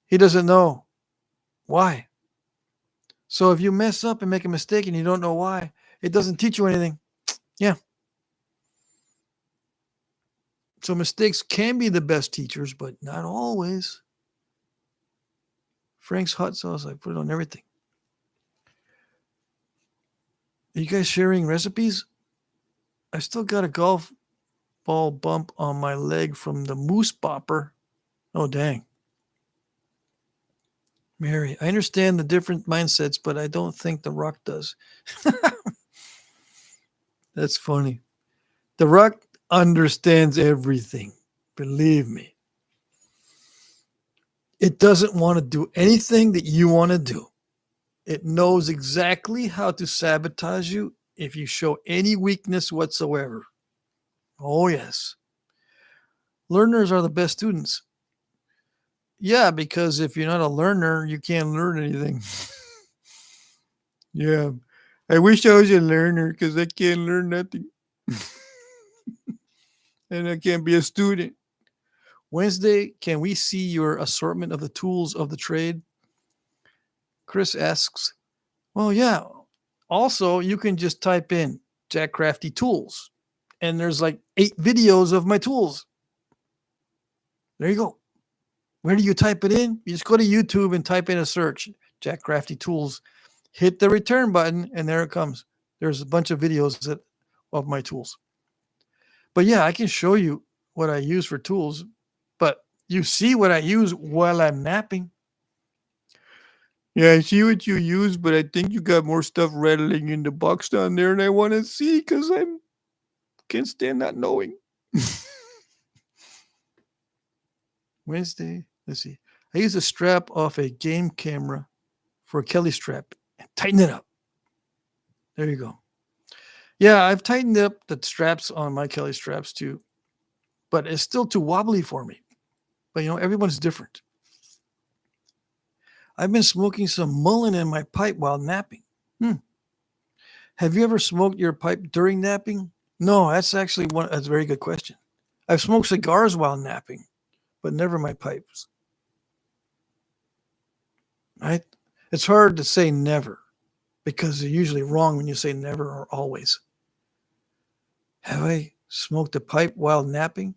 he doesn't know why. So if you mess up and make a mistake and you don't know why, it doesn't teach you anything. Yeah. So mistakes can be the best teachers, but not always. Frank's hot sauce, I put it on everything. Are you guys sharing recipes? I still got a golf ball bump on my leg from the moose bopper. Oh, dang. Mary, I understand the different mindsets, but I don't think The Rock does. That's funny. The Rock understands everything. Believe me. It doesn't want to do anything that you want to do. It knows exactly how to sabotage you if you show any weakness whatsoever. Oh, yes. Learners are the best students. Yeah, because if you're not a learner, you can't learn anything. Yeah. I wish I was a learner because I can't learn nothing. And I can't be a student. Wednesday, can we see your assortment of the tools of the trade? Chris asks, well, yeah. Also, you can just type in Jack Crafty tools, and there's like 8 videos of my tools. There you go. Where do you type it in? You just go to YouTube and type in a search, Jack Crafty tools. Hit the return button, and there it comes. There's a bunch of videos of my tools. But yeah, I can show you what I use for tools, but you see what I use while I'm napping. Yeah, I see what you use, but I think you got more stuff rattling in the box down there, and I want to see because I can't stand not knowing. Wednesday, let's see. I use a strap off a game camera for a Kelly strap and tighten it up. There you go. Yeah, I've tightened up the straps on my Kelly straps too, but it's still too wobbly for me. But everyone's different. I've been smoking some mullein in my pipe while napping. Have you ever smoked your pipe during napping? No, that's actually that's a very good question. I've smoked cigars while napping, but never my pipes. Right? It's hard to say never because you're usually wrong when you say never or always. Have I smoked a pipe while napping?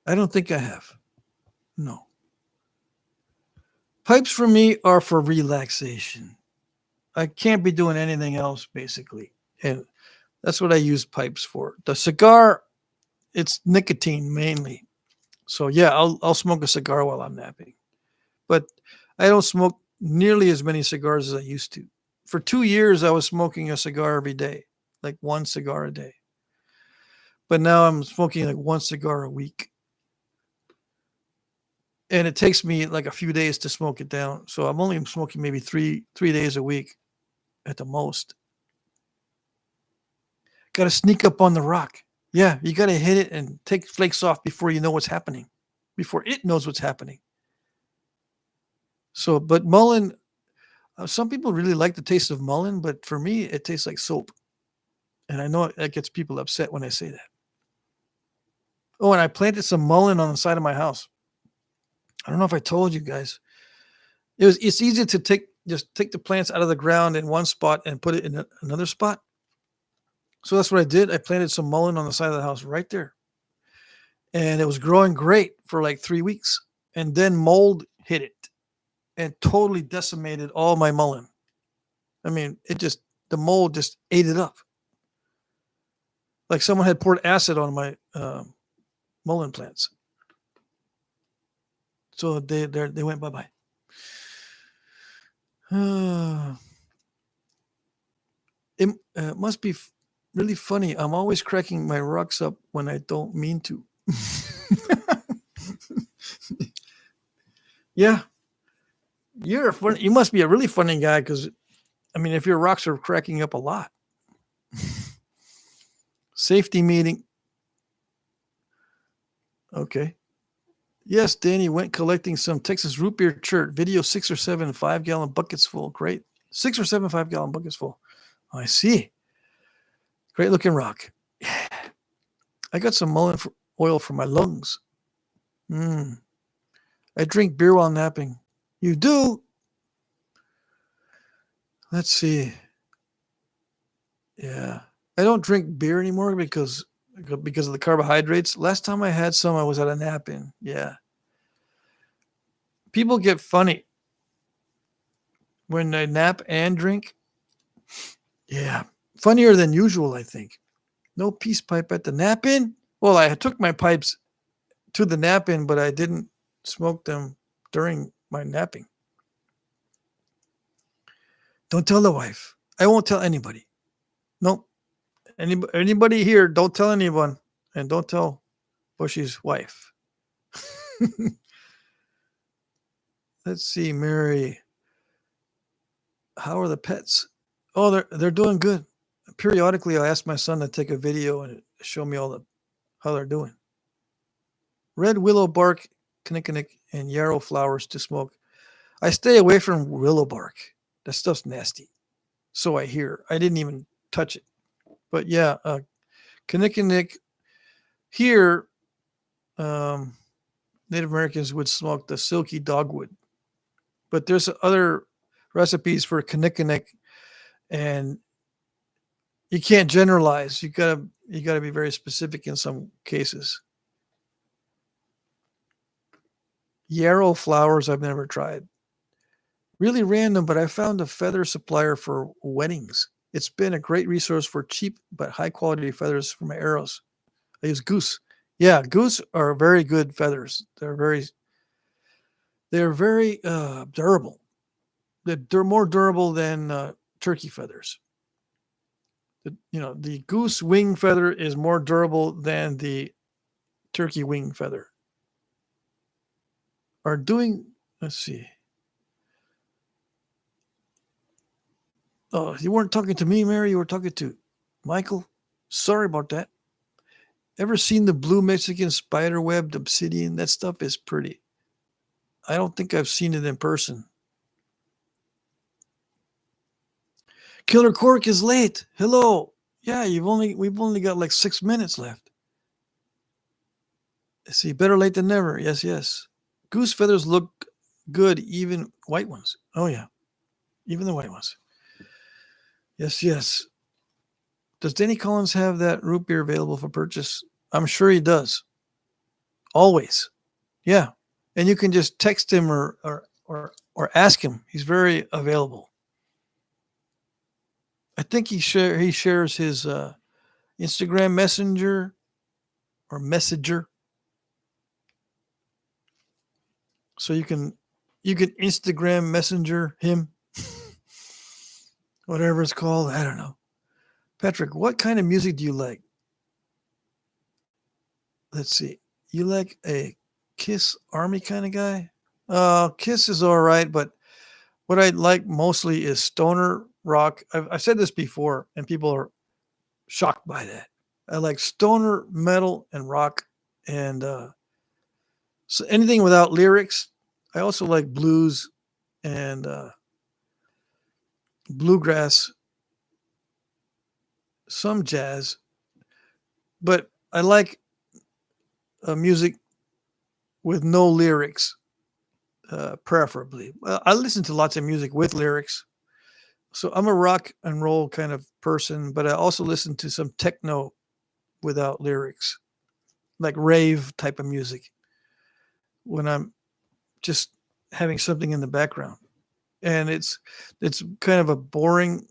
I don't think I have. No. Pipes for me are for relaxation. I can't be doing anything else, basically. And that's what I use pipes for. The cigar, it's nicotine mainly. So yeah, I'll smoke a cigar while I'm napping. But I don't smoke nearly as many cigars as I used to. For 2 years, I was smoking a cigar every day. like 1 cigar a day. But now I'm smoking like 1 cigar a week. And it takes me like a few days to smoke it down. So I'm only smoking maybe three days a week at the most. Got to sneak up on the rock. Yeah, you got to hit it and take flakes off before you know what's happening, before it knows what's happening. So, but mullein, some people really like the taste of mullein, but for me, it tastes like soap. And I know that gets people upset when I say that. Oh, and I planted some mullein on the side of my house. I don't know if I told you guys. It's easy to take the plants out of the ground in one spot and put it in another spot. So that's what I did. I planted some mullein on the side of the house right there. And it was growing great for like 3 weeks. And then mold hit it and totally decimated all my mullein. I mean, the mold just ate it up. Like someone had poured acid on my mullein plants. So they went bye-bye. It must be really funny. I'm always cracking my rocks up when I don't mean to. Yeah. You must be a really funny guy because, I mean, if your rocks are cracking up a lot. Safety meeting. Okay. Yes, Danny went collecting some Texas root beer chert. Video 6 or 7 5-gallon buckets full. Great. 6 or 7 5-gallon buckets full. I see. Great looking rock. Yeah. I got some mullein oil for my lungs. I drink beer while napping. You do? Let's see. Yeah. I don't drink beer anymore because of the carbohydrates. Last time I had some, I was at a nap-in. Yeah. People get funny when they nap and drink. Yeah. Funnier than usual, I think. No peace pipe at the nap-in? Well, I took my pipes to the nap-in, but I didn't smoke them during my napping. Don't tell the wife. I won't tell anybody. Nope. Anybody here, don't tell anyone. And don't tell Bushy's wife. Let's see, Mary. How are the pets? Oh, they're doing good. Periodically, I ask my son to take a video and show me how they're doing. Red willow bark, kinnikinnick, and yarrow flowers to smoke. I stay away from willow bark. That stuff's nasty. So I hear. I didn't even touch it. But yeah, kinnikinnick. Here, Native Americans would smoke the silky dogwood. But there's other recipes for kinnikinnick, and you can't generalize. You gotta be very specific in some cases. Yarrow flowers I've never tried. Really random, but I found a feather supplier for weddings. It's been a great resource for cheap but high quality feathers for my arrows. I use goose. Yeah, goose are very good feathers. They're very durable. They're more durable than turkey feathers. The goose wing feather is more durable than the turkey wing feather. Let's see. Oh, you weren't talking to me, Mary. You were talking to Michael. Sorry about that. Ever seen the blue Mexican spider webbed obsidian? That stuff is pretty. I don't think I've seen it in person. Killer Cork is late. Hello. Yeah, we've only got like 6 minutes left. Let's see, better late than never. Yes. Goose feathers look good, even white ones. Oh yeah, even the white ones. Yes. Does Danny Collins have that root beer available for purchase? I'm sure he does. Always. Yeah. And you can just text him or ask him. He's very available. I think he shares his Instagram messenger or messenger. So you can Instagram messenger him. Whatever it's called. I don't know. Patrick, what kind of music do you like? Let's see. You like a Kiss Army kind of guy? Kiss is all right, but what I like mostly is stoner rock. I've said this before, and people are shocked by that. I like stoner metal and rock, and so anything without lyrics. I also like blues and bluegrass, some jazz, but I like music with no lyrics, preferably. Well, I listen to lots of music with lyrics. So I'm a rock and roll kind of person, but I also listen to some techno without lyrics, like rave type of music when I'm just having something in the background. And it's kind of a boring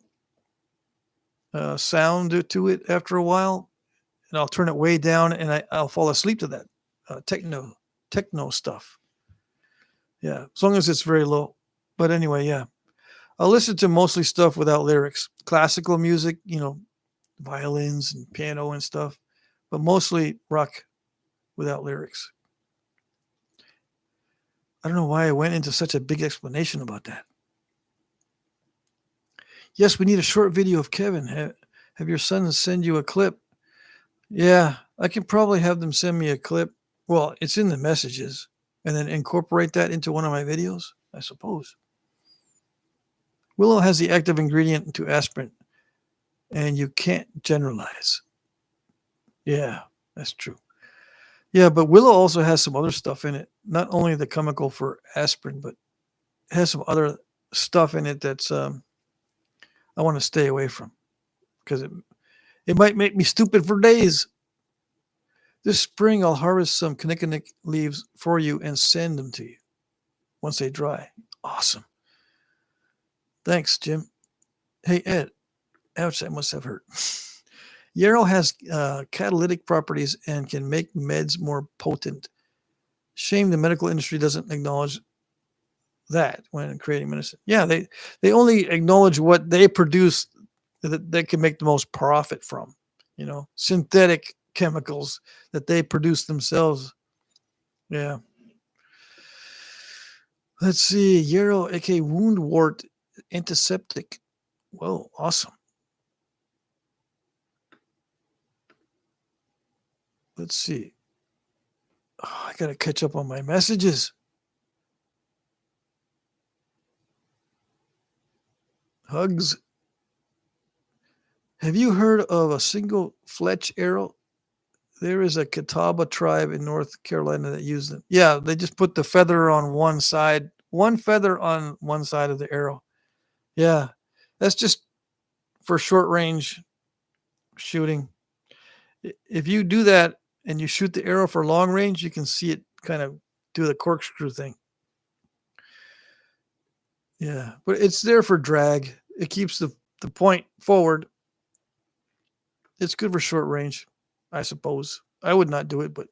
sound to it after a while, and I'll turn it way down, and I'll fall asleep to that techno stuff. Yeah, as long as it's very low. But anyway, yeah, I'll listen to mostly stuff without lyrics, classical music, violins and piano and stuff, but mostly rock without lyrics. I don't know why I went into such a big explanation about that. Yes, we need a short video of Kevin. Have your sons send you a clip. Yeah, I can probably have them send me a clip. Well, it's in the messages, and then incorporate that into one of my videos, I suppose. Willow has the active ingredient to aspirin, and you can't generalize. Yeah, that's true. Yeah, but willow also has some other stuff in it. Not only the chemical for aspirin, but it has some other stuff in it that's I want to stay away from because it might make me stupid for days. This spring, I'll harvest some kinnikinick leaves for you and send them to you once they dry. Awesome. Thanks, Jim. Hey, Ed. Ouch, that must have hurt. Yarrow has catalytic properties and can make meds more potent. Shame the medical industry doesn't acknowledge that when creating medicine. Yeah, they only acknowledge what they produce that they can make the most profit from. Synthetic chemicals that they produce themselves. Yeah. Let's see. Yarrow, aka wound wart antiseptic. Whoa, awesome. Let's see. Oh, I got to catch up on my messages. Hugs. Have you heard of a single fletch arrow? There is a Catawba tribe in North Carolina that use them. Yeah, they just put the feather on one side, one feather on one side of the arrow. Yeah, that's just for short range shooting. If you do that and you shoot the arrow for long range, you can see it kind of do the corkscrew thing. Yeah, but it's there for drag. It keeps the point forward. It's good for short range, I suppose. I would not do it, but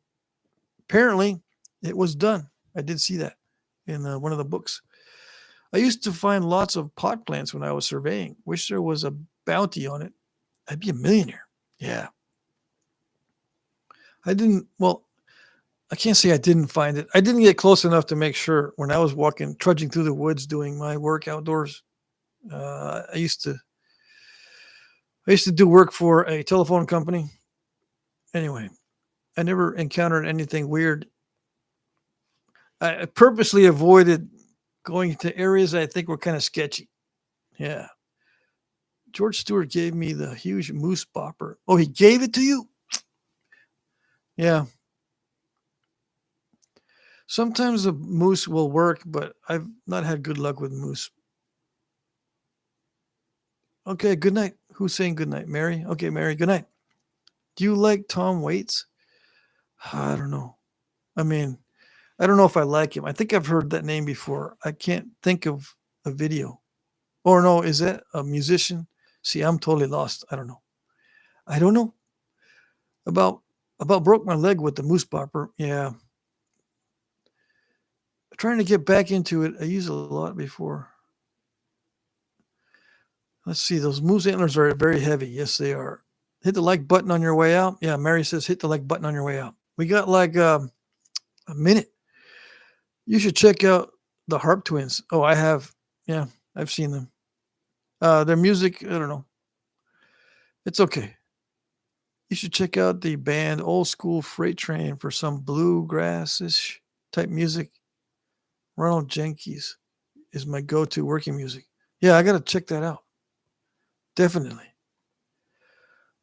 apparently it was done. I did see that in one of the books. I used to find lots of pot plants when I was surveying. Wish there was a bounty on it. I'd be a millionaire. Yeah. Well, I can't say I didn't find it. I didn't get close enough to make sure when I was trudging through the woods doing my work outdoors. I used to do work for a telephone company. Anyway, I never encountered anything weird. I purposely avoided going to areas I think were kind of sketchy. Yeah. George Stewart gave me the huge moose bopper. Oh, he gave it to you? Yeah. Sometimes the moose will work, but I've not had good luck with moose. Okay, good night. Who's saying good night? Mary? Okay, Mary, good night. Do you like Tom Waits? I don't know. I mean, I don't know if I like him. I think I've heard that name before. I can't think of a video. Or no, is that a musician? See, I'm totally lost. I don't know. I don't know. About broke my leg with the moose bopper. Yeah. Trying to get back into it. I used it a lot before. Let's see. Those moose antlers are very heavy. Yes, they are. Hit the like button on your way out. Yeah, Mary says hit the like button on your way out. We got like a minute. You should check out the Harp Twins. Oh, I have. Yeah, I've seen them. Their music, I don't know. It's okay. You should check out the band Old School Freight Train for some bluegrass-ish type music. Ronald Jenkins is my go-to working music. Yeah, I got to check that out. Definitely.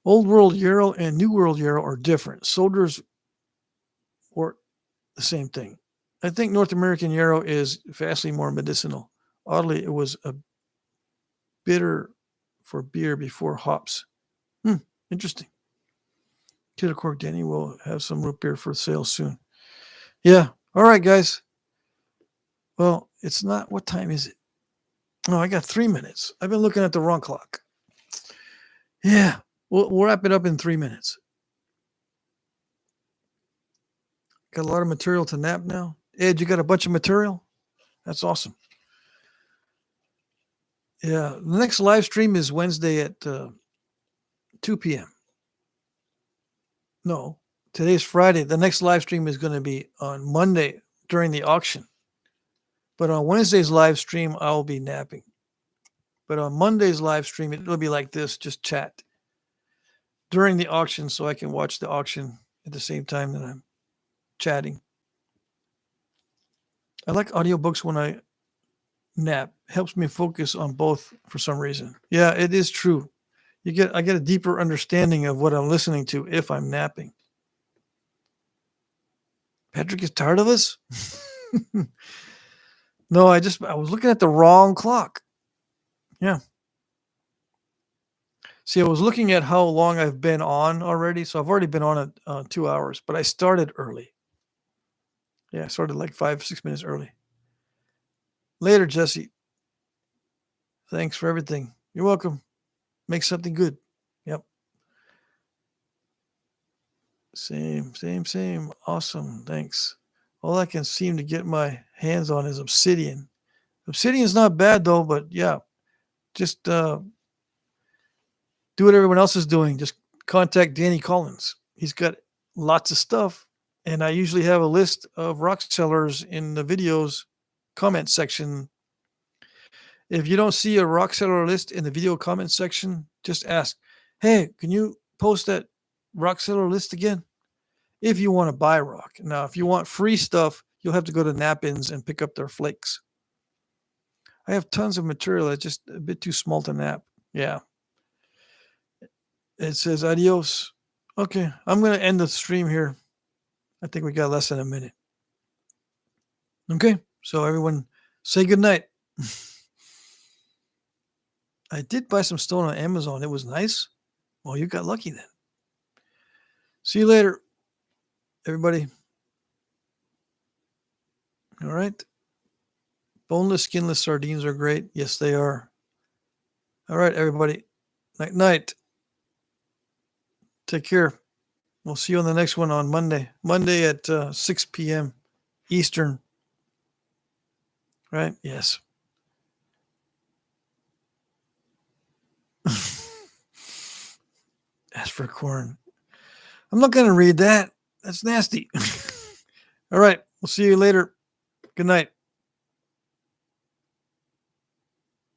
Old World Euro and New World Euro are different. Soldiers were the same thing. I think North American Euro is vastly more medicinal. Oddly, it was a bitter for beer before hops. Interesting. Kidder Cork Danny will have some root beer for sale soon. Yeah. All right, guys. Well, it's not. What time is it? Oh, I got 3 minutes. I've been looking at the wrong clock. Yeah. We'll wrap it up in 3 minutes. Got a lot of material to nap now. Ed, you got a bunch of material? That's awesome. Yeah. The next live stream is Wednesday at 2 p.m. No, today's Friday. The next live stream is going to be on Monday during the auction. But on Wednesday's live stream, I'll be napping. But on Monday's live stream, it'll be like this, just chat during the auction so I can watch the auction at the same time that I'm chatting. I like audiobooks when I nap. Helps me focus on both for some reason. Yeah, it is true. I get a deeper understanding of what I'm listening to if I'm napping. Patrick is tired of us? No, I was looking at the wrong clock. Yeah. See, I was looking at how long I've been on already. So I've already been on it 2 hours, but I started early. Yeah, I started like 5-6 minutes early. Later, Jesse. Thanks for everything. You're welcome. Make something good. Yep. Same. Awesome. Thanks. All I can seem to get my hands on is obsidian. Obsidian's not bad though, but yeah, just do what everyone else is doing. Just contact Danny Collins. He's got lots of stuff, and I usually have a list of rock sellers in the videos comment section. If you don't see a rock seller list in the video comment section, just ask, hey, can you post that rock seller list again? If you want to buy rock. Now, if you want free stuff, you'll have to go to Knapping's and pick up their flakes. I have tons of material that's just a bit too small to nap. Yeah. It says adios. Okay, I'm going to end the stream here. I think we got less than a minute. Okay, so everyone say goodnight. I did buy some stone on Amazon. It was nice. Well, you got lucky then. See you later, everybody. All right. Boneless, skinless sardines are great. Yes, they are. All right, everybody. Night. Take care. We'll see you on the next one on Monday. Monday at 6 p.m. Eastern. Right? Yes. As for corn. I'm not going to read that. That's nasty. All right. We'll see you later. Good night.